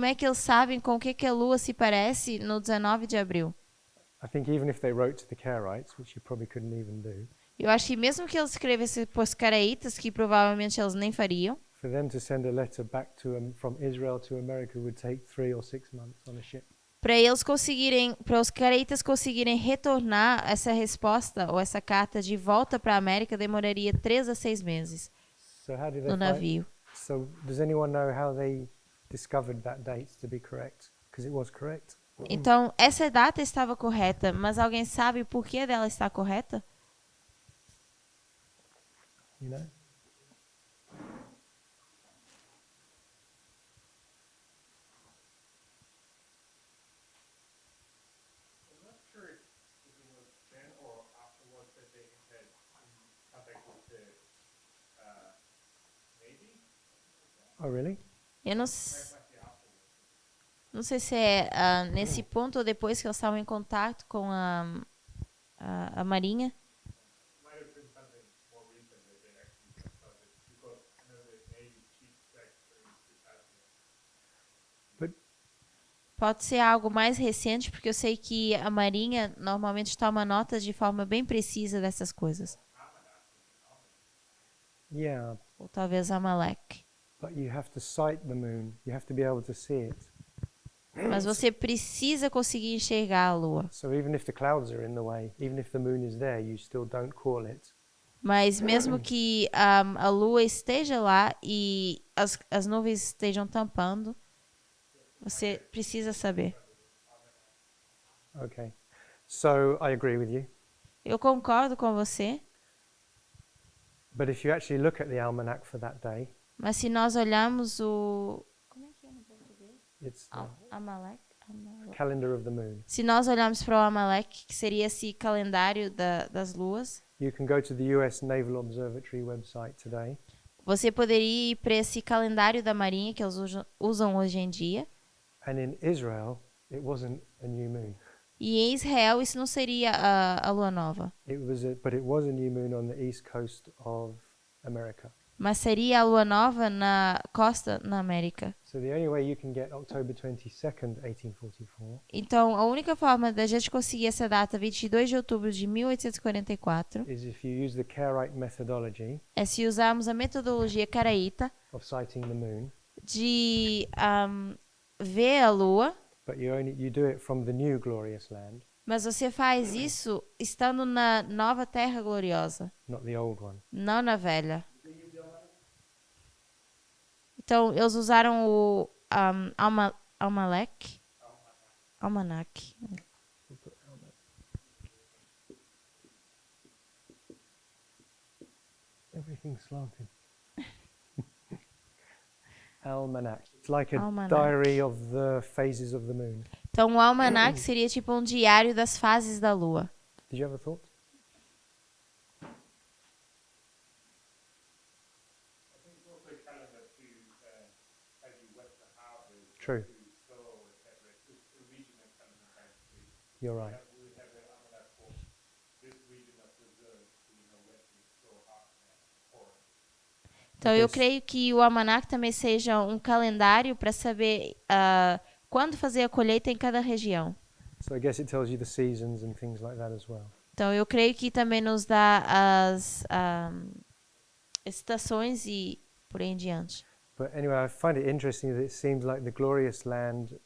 B: é que eles sabem com o que a Lua se parece no 19 de abril?
A: I think even if they wrote to the Karaites, which you probably couldn't even do,
B: Eu acho que mesmo que eles escrevessem para os caraitas, que provavelmente eles nem fariam,
A: for them to send a letter back to from Israel to America would take 3 or 6 months on a ship.
B: para os caraitas conseguirem retornar essa resposta ou essa carta de volta para a América, demoraria 3 a 6 meses
A: So how did they
B: no
A: find?
B: navio.
A: So does anyone know how they discovered that date to be correct? Because it was correct.
B: Então, essa data estava correta, mas alguém sabe por que dela está correta?
A: You know? Oh, really?
B: Eu não sei se é nesse ponto ou depois que eles estavam em contato com a Marinha.
A: But
B: Pode ser algo mais recente, porque eu sei que a Marinha normalmente toma notas de forma bem precisa dessas coisas.
A: yeah,
B: Ou talvez Amalek.
A: but you have to sight the moon. You have to be able to see it.
B: Mas você precisa conseguir enxergar a Lua.
A: So even if the clouds are in the way, even if the moon is there, you still don't call it.
B: Mas mesmo que a Lua esteja lá e as nuvens estejam tampando, você precisa saber.
A: Okay. So I agree with you.
B: Eu concordo com você,
A: But if you actually look at the almanac for that day,
B: mas se nós olharmos o... Como é que é no português?
A: it's the
B: Amalek?
A: calendar of the moon.
B: Se nós olharmos para o Amalek, que seria esse calendário das luas,
A: You can go to the US Naval Observatory website today,
B: você poderia ir para esse calendário da Marinha que eles usam hoje em dia.
A: and in Israel, it wasn't a new moon.
B: E em Israel isso não seria a lua nova,
A: But it was a new moon on the east coast of America.
B: mas seria a lua nova na costa na América.
A: So the only way you can get October 22nd, 1844,
B: Então, a única forma da gente conseguir essa data, 22 de outubro de 1844,
A: is if you use the Karaite methodology
B: é se usarmos a metodologia caraíta
A: of sighting the moon,
B: de ver a lua,
A: but you do it from the new glorious land,
B: mas você faz isso estando na nova terra gloriosa,
A: not the old one.
B: não na velha. Então, eles usaram o Almanac.
A: Everything's slanted. Almanac. It's like a
B: Almanac.
A: diary of the phases of the moon.
B: Então, o Almanac seria tipo um diário das fases da lua.
A: Did you have a thought? True. You're right.
B: Então, eu creio que o Almanac também seja um calendário para saber quando fazer a colheita em cada região.
A: So I guess it tells you the seasons and things like that as well.
B: Então, eu creio que também nos dá as estações e por aí em diante.
A: But anyway, I find it interesting that it seems like the glorious land,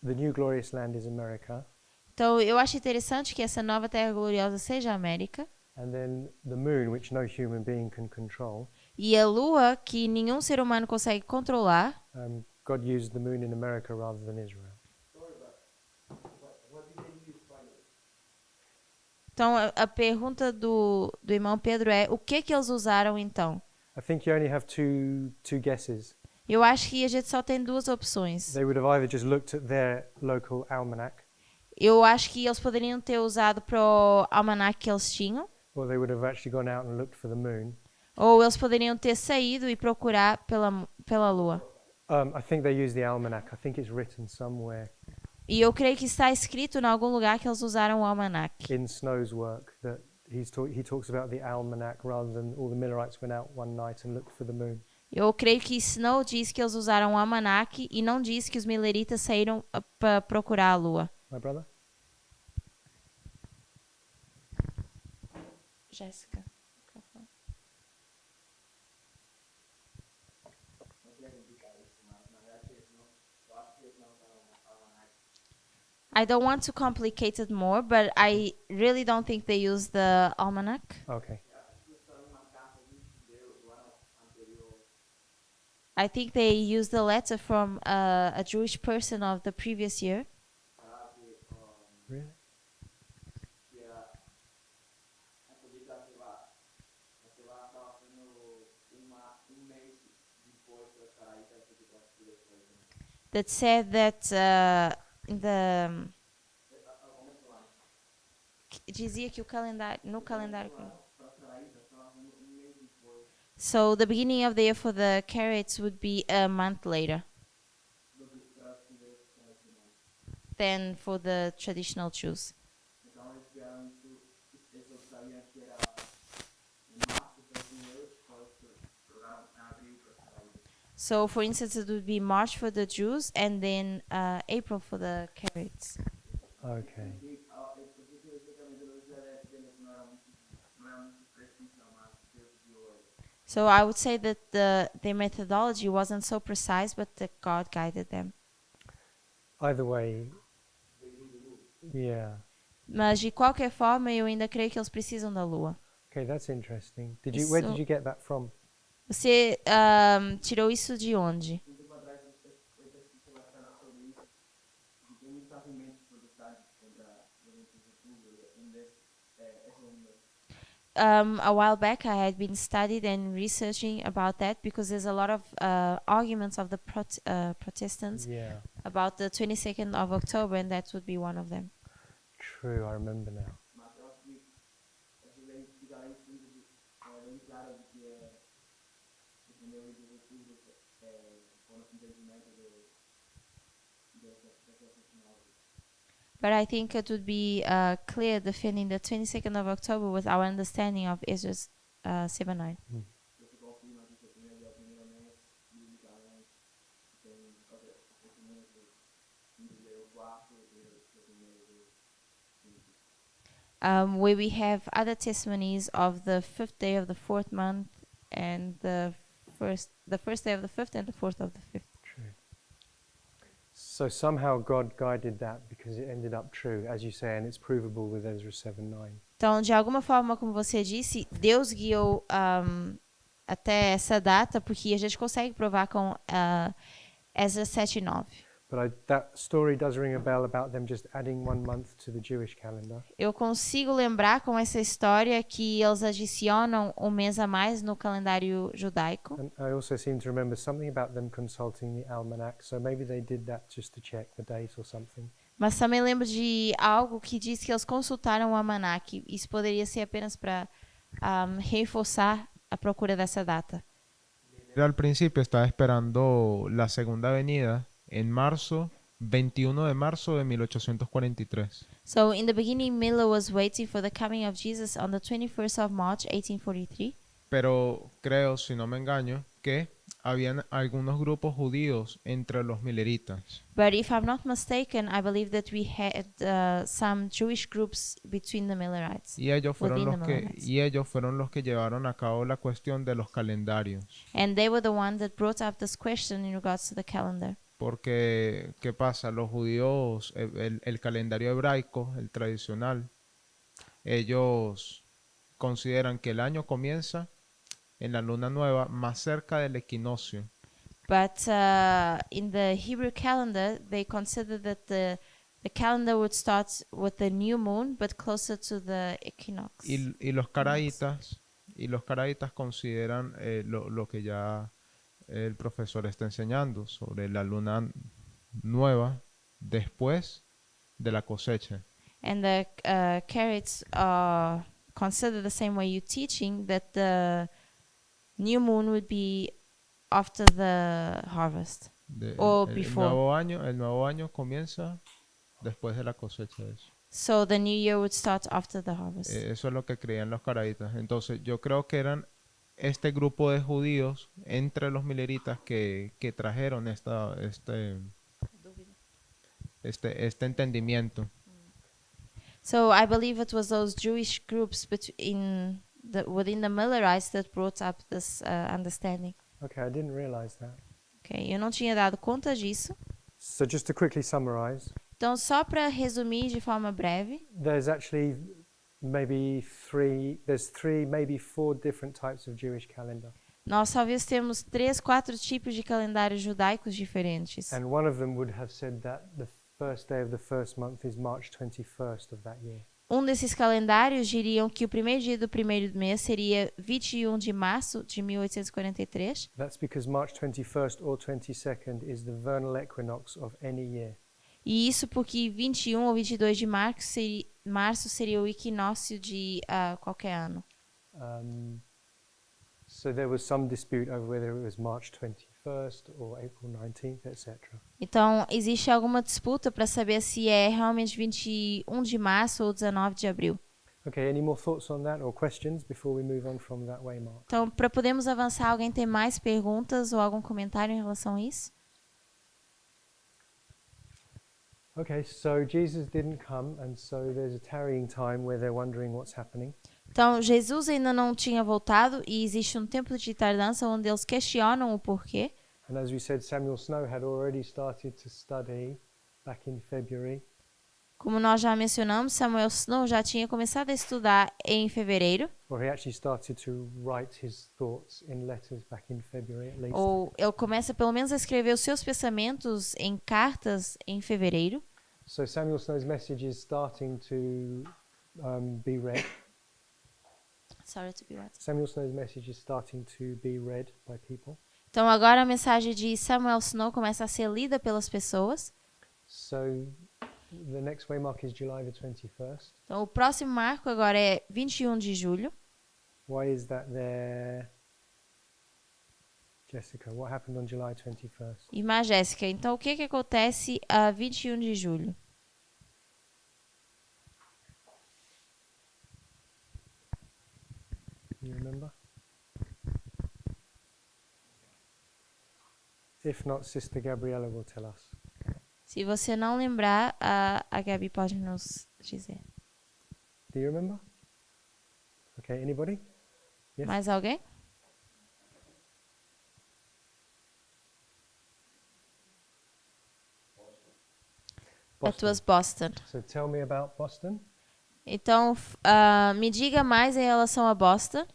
A: the new glorious land is America,
B: Então, eu acho interessante que essa nova terra gloriosa seja a América.
A: and then the moon, which no human being can control.
B: E a lua, que nenhum ser humano consegue controlar,
A: God used the moon in America rather than Israel.
B: então a pergunta do irmão Pedro é: o que eles usaram então?
A: I think you only have two guesses.
B: Eu acho que a gente só tem duas opções.
A: They would have either just looked at their local almanac,
B: Eu acho que eles poderiam ter usado pro almanac que eles tinham,
A: or they would have actually gone out and looked for the moon.
B: Ou eles poderiam ter saído e procurar pela lua.
A: I think they use the almanac. I think it's written somewhere
B: E eu creio que está escrito em algum lugar que eles usaram o almanac.
A: in Snow's work that he talks about the almanac rather than all the Millerites went out one night and looked for the moon.
B: Eu creio que Snow diz que eles usaram o almanac e não diz que os mileritas saíram para procurar a lua.
A: My brother?
B: Jéssica. I don't want to complicate it more, but I really don't think they use the almanac.
A: Okay.
B: I think they used the letter from a Jewish person of the previous year.
A: Really?
B: That said that in the dizia que o calendário no calendário. So the beginning of the year for the Karaites would be a month later than for the traditional Jews. So, for instance, it would be March for the Jews and then April for the Karaites.
A: Okay.
B: So I would say that their methodology wasn't so precise, but that God guided them.
A: Either way, yeah.
B: Mas de qualquer forma, eu ainda creio que eles precisam da lua.
A: Okay, that's interesting. Where did
B: So-
A: you get that from?
B: Você tirou isso de onde? A while back, I had been studied and researching about that because there's a lot of arguments of the Protestants
A: Yeah,
B: about the 22nd of October, and that would be one of them.
A: true. I remember now.
B: But I think it would be clear defending the 22nd of October with our understanding of Ezra 7:9. Where we have other testimonies of the 5th day of the 4th month and the first day of the 5th and the 4th of the 5th.
A: True. So somehow God guided that because it ended up true, as you say, and it's provable with Ezra 7:9.
B: Então, de alguma forma, como você disse, Deus guiou até essa data, porque a gente consegue provar com Ezra 7:9.
A: But that story does ring a bell about them just adding 1 month to the Jewish calendar.
B: Eu consigo lembrar com essa história que eles adicionam um mês a mais no calendário judaico.
A: And I also seem to remember something about them consulting the almanac, so maybe they did that just to check the date or something.
B: Mas também lembro de algo que diz que eles consultaram o almanac. Isso poderia ser apenas para reforçar a procura dessa data.
C: Él al principio estaba esperando la segunda venida en marzo, 21 de marzo de 1843.
B: So in the beginning, Miller was waiting for the coming of Jesus on the 21st of March, 1843.
C: Pero creo, si no me engaño, que habían algunos grupos judíos entre los mileritas.
B: But if I'm not mistaken, I believe that we had some Jewish groups between the Millerites.
C: Y ellos fueron
B: Within
C: los
B: the
C: que
B: Millerites.
C: y ellos fueron los que llevaron a cabo la cuestión de los calendarios.
B: And they were the ones that brought up this question in regards to the calendar.
C: Porque, ¿qué pasa? Los judíos, el calendario hebraico, el tradicional, ellos consideran que el año comienza en la luna nueva más cerca del equinoccio.
B: But in the Hebrew calendar, they consider that the calendar would start with the new moon, but closer to the equinox.
C: Y los caraítas consideran lo que ya el profesor está enseñando sobre la luna nueva después de la cosecha.
B: And the Karaites consider the same way you're teaching, that the new moon would be after the harvest. Or before.
C: El nuevo año comienza después de la cosecha de eso.
B: So the new year would start after the harvest.
C: Eso es lo que creían los caraítas. Entonces, yo creo que eran este grupo de judíos entre los mileritas que trajeron este entendimiento.
B: So I believe it was those Jewish groups within the Millerites that brought up this understanding.
A: Okay, I didn't realize that.
B: Okay, eu não tinha dado conta disso.
A: So just to quickly summarize,
B: Então, só para resumir de forma breve,
A: there's actually there's three, maybe four different types of Jewish calendar.
B: nós talvez temos 3, 4 tipos de calendários judaicos diferentes.
A: And one of them would have said that the first day of the first month is March 21st of that year.
B: Um desses calendários diriam que o primeiro dia do primeiro mês seria 21 de março de 1843.
A: That's because March 21st or 22nd is the vernal equinox of any year.
B: E isso porque 21 ou 22 de março seria o equinócio de qualquer ano.
A: So there was some dispute over whether it was March 21st or April 19th, etc.
B: Então, existe alguma disputa para saber se é realmente 21 de março ou 19 de abril.
A: Okay, any more thoughts on that or questions before we move on from that waymark?
B: Então, para podermos avançar, alguém tem mais perguntas ou algum comentário em relação a isso?
A: Okay, so Jesus didn't come, and so there's a tarrying time where they're wondering what's happening.
B: Então, Jesus ainda não tinha voltado e existe um tempo de tardança onde eles questionam o porquê.
A: And as we said, Samuel Snow had already started to study back in February.
B: Como nós já mencionamos, Samuel Snow já tinha começado a estudar em fevereiro,
A: Or he actually started to write his thoughts in letters back in February, at least.
B: ou ele começa pelo menos a escrever os seus pensamentos em cartas em fevereiro.
A: So Samuel Snow's message is starting to be read.
B: Sorry to be right.
A: Samuel Snow's message is starting to be read by people.
B: Então agora a mensagem de Samuel Snow começa a ser lida pelas pessoas.
A: So the next waymark is July the 21st.
B: Então o próximo marco agora é 21 de julho.
A: Why is that there? Jessica, what happened on July 21st?
B: E mais Jéssica, então o que acontece a 21 de julho?
A: You remember? If not, Sister Gabriella will tell us.
B: Se você não lembrar, a Gabi pode nos dizer.
A: Do you remember? Okay, anybody? Yes.
B: Mais alguém? It was Boston.
A: So tell me about Boston.
B: Então, me diga mais em relação a Boston.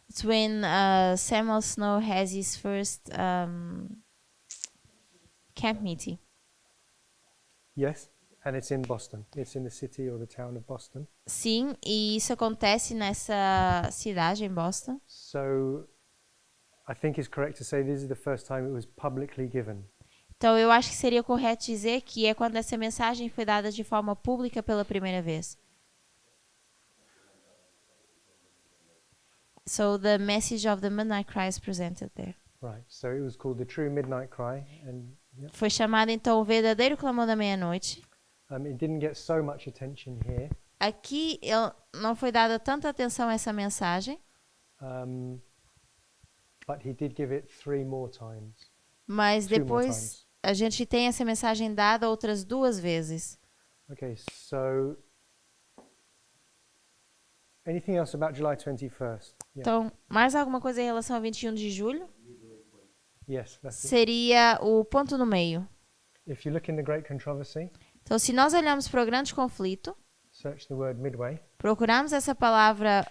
B: It's when Samuel Snow has his first camp meeting.
A: Yes, and it's in Boston. It's in the city or the town of Boston.
B: Sim, e isso acontece nessa cidade em Boston.
A: So I think it's correct to say this is the first time it was publicly given.
B: Então, eu acho que seria correto dizer que é quando essa mensagem foi dada de forma pública pela primeira vez. So the message of the Midnight Cry is presented there.
A: Right. So it was called the True Midnight Cry, and
B: Foi chamado então o verdadeiro clamor da meia-noite.
A: it didn't get so much attention here,
B: Aqui não foi dada tanta atenção a essa mensagem,
A: but he did give it 3 more times.
B: mas
A: 2 more
B: depois
A: times.
B: a gente tem essa mensagem dada outras 2 vezes.
A: Okay. So anything else about July 21st? Yeah.
B: Então, mais alguma coisa em relação a 21 de julho?
A: Yes, that's it.
B: Seria o ponto no meio.
A: If you look in the Great Controversy,
B: Então, se nós olharmos para o grande conflito,
A: search the word midway.
B: procurarmos essa palavra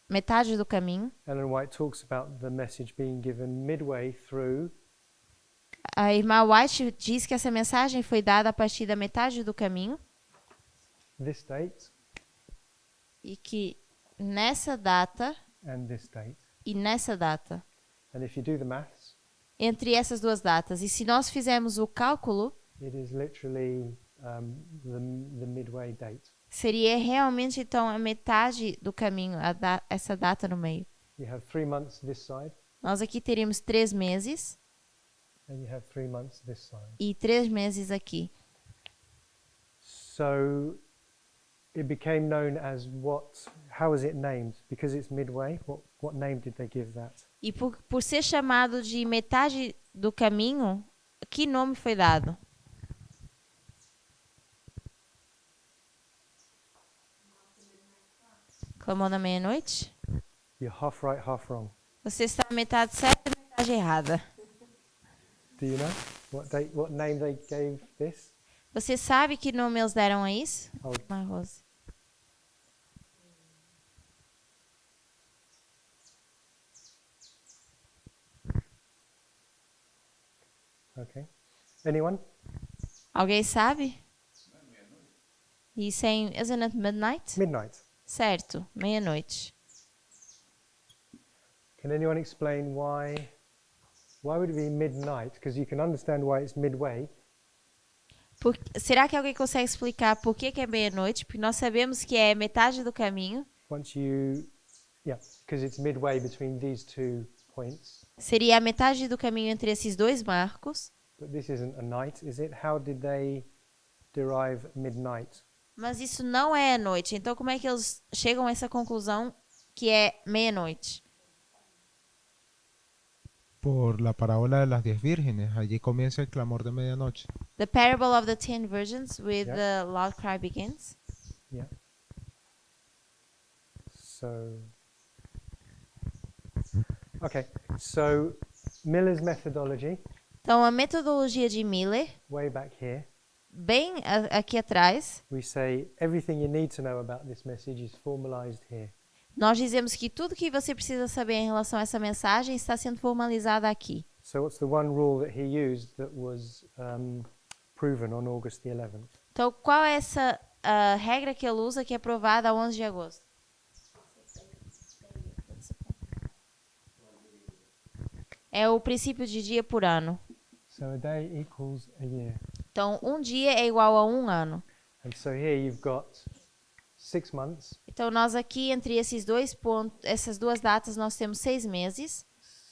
B: metade do caminho,
A: Ellen White talks about the message being given midway through
B: a irmã White diz que essa mensagem foi dada a partir da metade do caminho
A: this date
B: e que nessa data
A: and this date.
B: e nessa data.
A: And if you do the maths,
B: Entre essas duas datas. E se nós fizermos o cálculo,
A: it is literally the midway date.
B: seria realmente então a metade do caminho, essa data no meio.
A: You have 3 months this side,
B: Nós aqui teríamos 3 meses
A: and you have 3 months this side.
B: e 3 meses aqui.
A: So it became known as what? How was it named? Because it's midway. What name did they give that?
B: E por ser chamado de metade do caminho, que nome foi dado? Clamou na meia-noite?
A: You're half right, half wrong.
B: Você está metade certa e metade errada.
A: Do you know what name they gave this?
B: Você sabe que nome eles deram a isso?
A: Oh.
B: Rose.
A: Okay. Anyone?
B: Alguém sabe? E sem, isn't it midnight?
A: Midnight.
B: Certo, meia-noite.
A: Can anyone explain why would it be midnight? Because you can understand why it's midway.
B: Será que alguém consegue explicar por que é meia-noite? Porque nós sabemos que é metade do caminho.
A: Because it's midway between these 2 points.
B: Seria a metade do caminho entre esses dois marcos.
A: But this isn't a night, is it? How did they derive midnight?
B: Mas isso não é a noite. Então, como é que eles chegam a essa conclusão que é meia-noite?
C: Por la parábola de las 10 vírgenes, allí comienza el clamor de medianoche.
B: The parable of the 10 virgins with
A: Yeah.
B: the loud cry begins.
A: Yeah. So, okay. So, Miller's methodology,
B: Então, a metodologia de Miller,
A: way back here,
B: bem aqui atrás,
A: we say everything you need to know about this message is formalized here.
B: nós dizemos que tudo que você precisa saber em relação a essa mensagem está sendo formalizado aqui.
A: So, what's the one rule that he used that was proven on August the 11th?
B: Então, qual é essa regra que ele usa que é provada a 11 de agosto? É o princípio de dia por ano.
A: So, a day equals a year.
B: Então, um dia é igual a um ano.
A: And so here you've got 6 months.
B: Então, nós aqui, entre esses dois pontos, essas duas datas, nós temos 6 meses.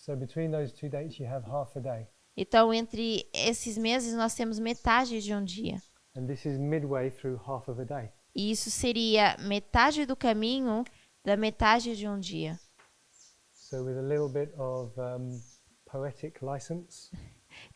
A: So between those 2 dates you have half a day.
B: Então, entre esses meses, nós temos metade de um dia.
A: And this is midway through half of a day.
B: E isso seria metade do caminho da metade de um dia.
A: So with a little bit of poetic license,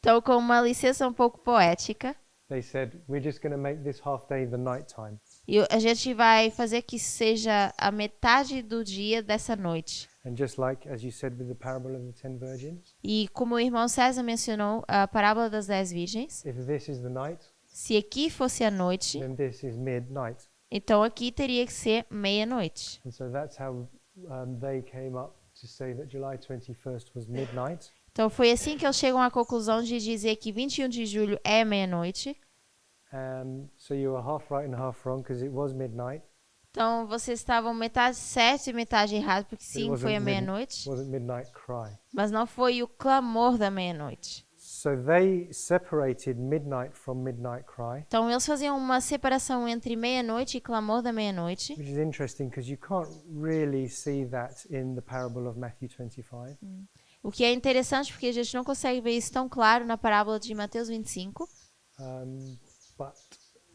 B: Então, com uma licença um pouco poética,
A: they said, we're just going to make this half day the night time.
B: e a gente vai fazer que seja a metade do dia dessa noite.
A: And just like, as you said with the parable of the 10 virgins,
B: E como o irmão César mencionou, a parábola das 10 virgens,
A: if this is the night,
B: se aqui fosse a noite,
A: then this is midnight.
B: então aqui teria que ser meia-noite.
A: And so that's how they came up to say that July 21st was midnight.
B: Então foi assim que eles chegam à conclusão de dizer que 21 de julho é meia-noite.
A: So you were half right and half wrong because it was midnight.
B: Então vocês estavam metade certo e metade errado, porque
A: It
B: sim,
A: wasn't
B: foi a meia-noite,
A: wasn't midnight cry.
B: mas não foi o clamor da meia-noite.
A: So they separated midnight from midnight cry,
B: Então eles faziam uma separação entre meia-noite e clamor da meia-noite.
A: which is interesting because you can't really see that in the parable of Matthew 25.
B: O que é interessante porque a gente não consegue ver isso tão claro na parábola de Mateus 25.
A: But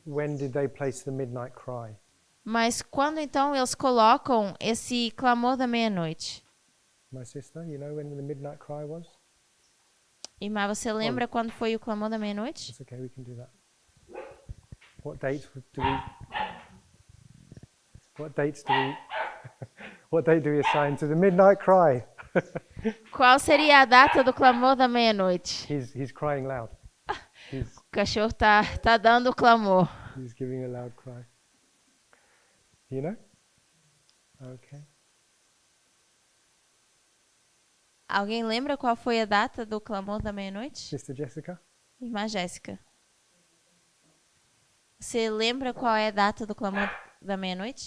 A: when did they place the midnight cry?
B: Mas quando então eles colocam esse clamor da meia-noite?
A: My sister, you know when the midnight cry was?
B: Irmã, você lembra quando foi o clamor da meia-noite?
A: It's okay, we can do that. What dates do we? What dates do we? What date do we assign to the midnight cry?
B: Qual seria a data do clamor da meia-noite?
A: He's crying loud.
B: O cachorro tá dando o clamor.
A: He's giving a loud cry. Do you know? Okay.
B: Alguém lembra qual foi a data do clamor da meia-noite?
A: Sister Jessica?
B: Irmã Jéssica. Você lembra qual é a data do clamor da meia-noite?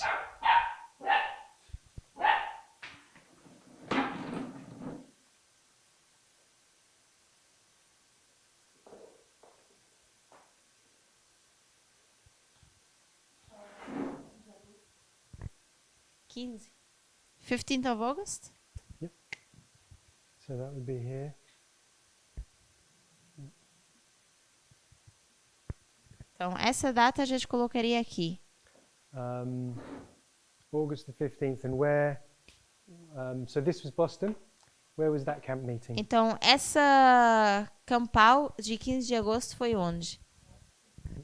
B: 15. 15th of August?
A: So that would be here.
B: Então, essa data a gente colocaria aqui.
A: August the 15th. And where? So this was Boston. Where was that camp meeting?
B: Então, essa campal de 15 de agosto foi onde?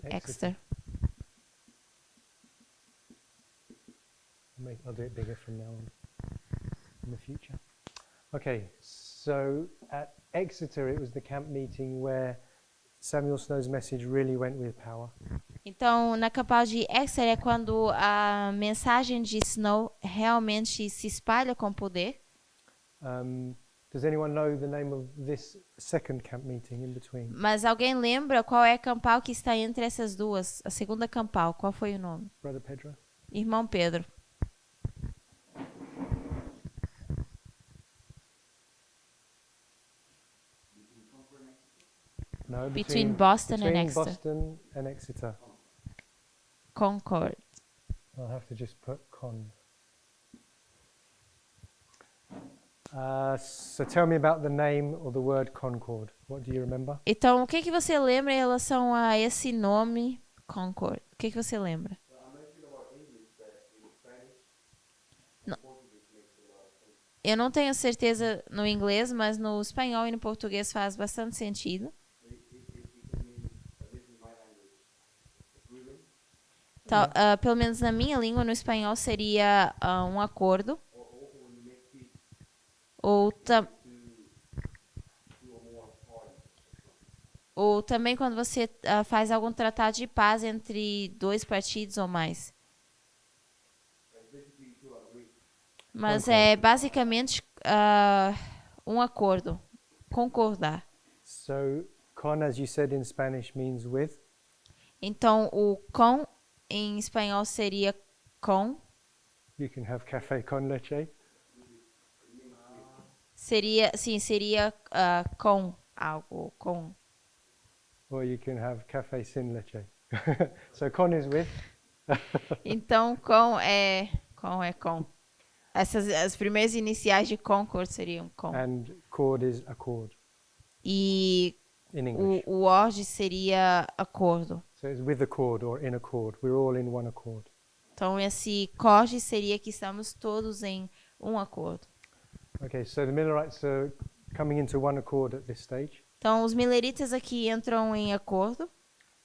B: Exeter.
A: I'll do it bigger from now on in the future. Okay, so at Exeter it was the camp meeting where Samuel Snow's message really went with power.
B: Então, na campal de Exeter é quando a mensagem de Snow realmente se espalha com poder.
A: Does anyone know the name of this second camp meeting in between?
B: Mas alguém lembra qual é a campal que está entre essas duas? A segunda campal, qual foi o nome?
A: Brother Pedro?
B: Irmão Pedro.
A: No,
B: Between Boston and
A: between
B: Exeter.
A: Boston and Exeter.
B: Concord.
A: I'll have to just put con. So tell me about the name or the word Concord. What do you remember?
B: Então, o que que você lembra em relação a esse nome Concord? O que que você lembra? Não. Eu não tenho certeza no inglês, mas no espanhol e no português faz bastante sentido. Pelo menos na minha língua, no espanhol, seria um acordo. Ou também quando você faz algum tratado de paz entre dois partidos ou mais. Mas é basicamente um acordo, concordar.
A: So con, as you said in Spanish, means with.
B: Então, o com em espanhol seria com.
A: You can have café con leche.
B: Seria com algo, com.
A: Or you can have café sin leche. So con is with.
B: Então, com é com. As primeiras iniciais de Concord seriam com.
A: And cord is accord
B: E
A: in English.
B: o ord seria acordo.
A: So it's with accord or in accord. We're all in one accord.
B: Então, esse cord seria que estamos todos em um acordo.
A: Okay, so the Millerites are coming into one accord at this stage.
B: Então, os mileritas aqui entram em acordo.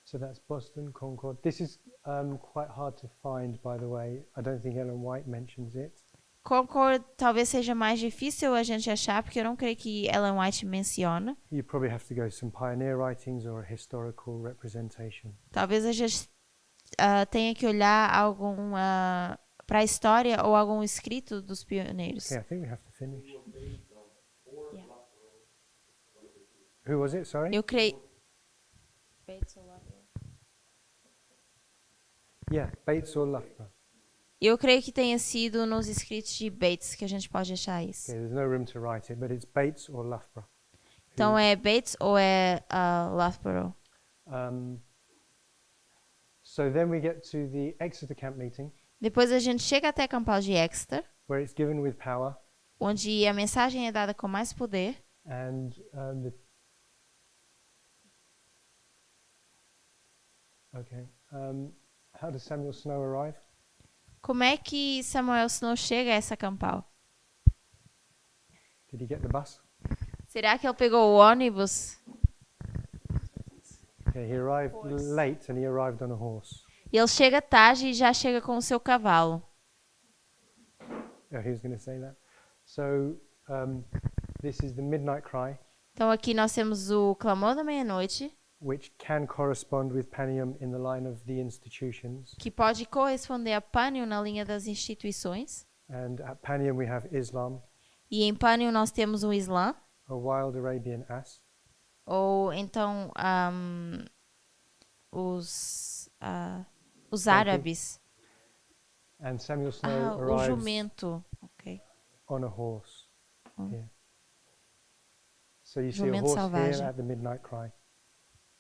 A: So that's Boston, Concord. This is quite hard to find, by the way. I don't think Ellen White mentions it.
B: Concord talvez seja mais difícil a gente achar, porque eu não creio que Ellen White menciona.
A: You probably have to go some pioneer writings or a historical representation.
B: Talvez a gente tenha que olhar para a história ou algum escrito dos pioneiros.
A: Okay, I think we have to finish. Who was it? Sorry?
B: Eu creio.
A: Yeah, Bates or Loughborough.
B: Eu creio que tenha sido nos escritos de Bates que a gente pode achar isso.
A: Okay, there's no room to write it, but it's Bates or Loughborough.
B: Então é Bates ou é Loughborough?
A: So then we get to the Exeter camp meeting,
B: Depois a gente chega até a campal de Exeter,
A: where it's given with power,
B: onde a mensagem é dada com mais poder.
A: and how does Samuel Snow arrive?
B: Como é que Samuel Snow chega a essa campal?
A: Did he get the bus?
B: Será que ele pegou o ônibus?
A: Okay, he arrived late and he arrived on a horse.
B: E ele chega tarde e já chega com o seu cavalo.
A: Oh, he was going to say that. So this is the midnight cry,
B: Então aqui nós temos o clamor da meia-noite,
A: which can correspond with Panium in the line of the institutions.
B: que pode corresponder a Panium na linha das instituições.
A: And at Panium we have Islam,
B: E em Panium nós temos o Islã,
A: a wild Arabian ass,
B: ou então os árabes.
A: and Samuel Snow
B: O
A: arrives
B: jumento. Ok.
A: on a horse.
B: Oh.
A: Here. So you see a
B: Jumento
A: horse
B: selvagem.
A: here at the midnight cry.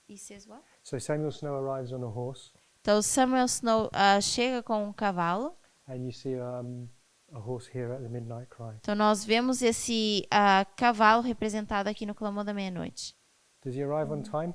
B: Isso é what?
A: So Samuel Snow arrives on a horse,
B: Então Samuel Snow chega com um cavalo
A: and you see a horse here at the midnight cry.
B: Então nós vemos esse cavalo representado aqui no clamor da meia-noite.
A: Does he arrive on time?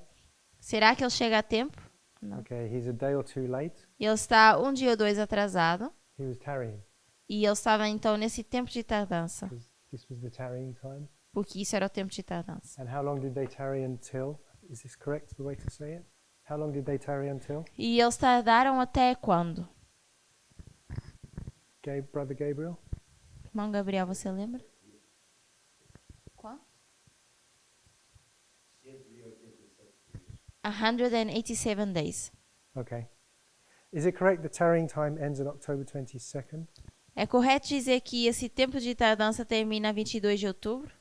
B: Será que ele chega a tempo? Não.
A: Okay, he's a day or two late.
B: Ele está um dia ou dois atrasado.
A: He was tarrying
B: E ele estava então nesse tempo de tardança.
A: because this was the tarrying time.
B: Porque isso era o tempo de tardança.
A: And how long did they tarry until? Is this correct, the way to say it? How long did they tarry until?
B: E eles tardaram até quando?
A: Brother Gabriel?
B: Irmão Gabriel, você lembra? Quanto? 187 days.
A: Okay. Is it correct the tarrying time ends on October 22nd?
B: É correto dizer que esse tempo de tardança termina 22 de outubro?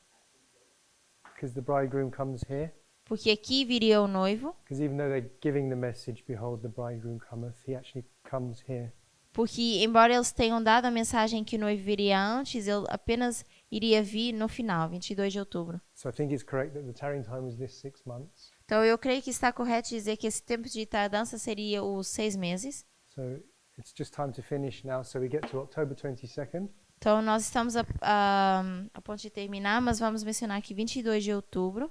A: Because the bridegroom comes here?
B: Porque aqui viria o noivo.
A: Because even though they're giving the message, behold, the bridegroom cometh, he actually comes here.
B: Porque, embora eles tenham dado a mensagem que o noivo viria antes, ele apenas iria vir no final, 22 de outubro.
A: So I think it's correct that the tarrying time was this 6 months.
B: Então, eu creio que está correto dizer que esse tempo de tardança seria os 6 meses.
A: So it's just time to finish now. So we get to October 22nd.
B: Então, nós estamos a ponto de terminar, mas vamos mencionar que 22 de outubro.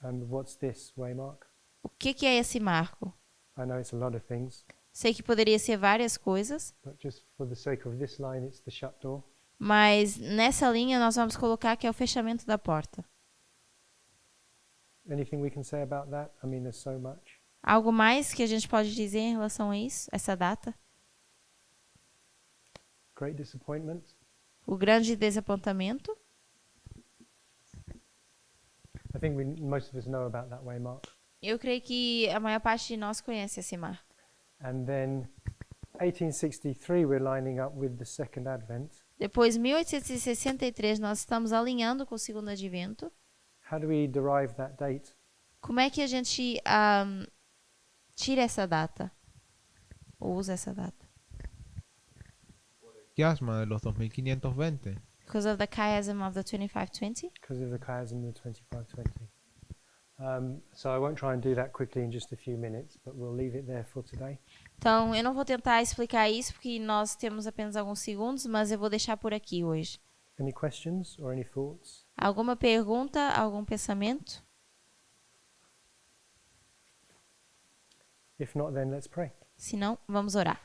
A: And what's this, Waymark?
B: O que é esse marco?
A: I know it's a lot of things,
B: Sei que poderia ser várias coisas,
A: but just for the sake of this line, it's the shut door.
B: mas nessa linha nós vamos colocar que é o fechamento da porta.
A: Anything we can say about that? I mean, there's so much.
B: Algo mais que a gente pode dizer em relação a isso, essa data?
A: Great disappointment.
B: O grande desapontamento?
A: I think most of us know about that, Waymark.
B: Eu creio que a maior parte de nós conhece esse marco.
A: And then 1863, we're lining up with the second advent.
B: Depois, 1863, nós estamos alinhando com o segundo advento.
A: How do we derive that date?
B: Como é que a gente tira essa data? Ou usa essa data?
C: Quiasma de los 2520.
B: Because of the chiasm of the 2520?
A: Because of the chiasm of the 2520. So I won't try and do that quickly in just a few minutes, but we'll leave it there for today.
B: Então, eu não vou tentar explicar isso porque nós temos apenas alguns segundos, mas eu vou deixar por aqui hoje.
A: Any questions or any thoughts?
B: Alguma pergunta, algum pensamento?
A: If not, then let's pray.
B: Se não, vamos orar.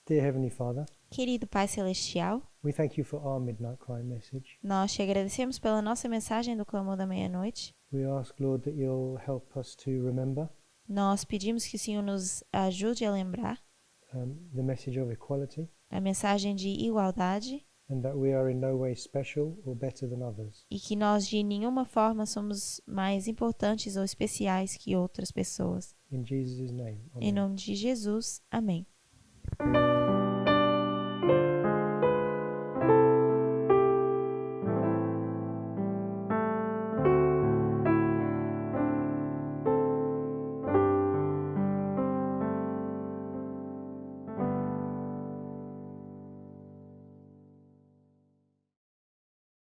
A: Dear Heavenly Father,
B: Querido Pai Celestial,
A: we thank you for our midnight cry message.
B: nós te agradecemos pela nossa mensagem do clamor da meia-noite.
A: We ask, Lord, that you'll help us to remember
B: Nós pedimos que o Senhor nos ajude a lembrar
A: the message of equality
B: a mensagem de igualdade
A: and that we are in no way special or better than others.
B: e que nós de nenhuma forma somos mais importantes ou especiais que outras pessoas.
A: In Jesus' name,
B: Em
A: amen.
B: nome de Jesus, amém.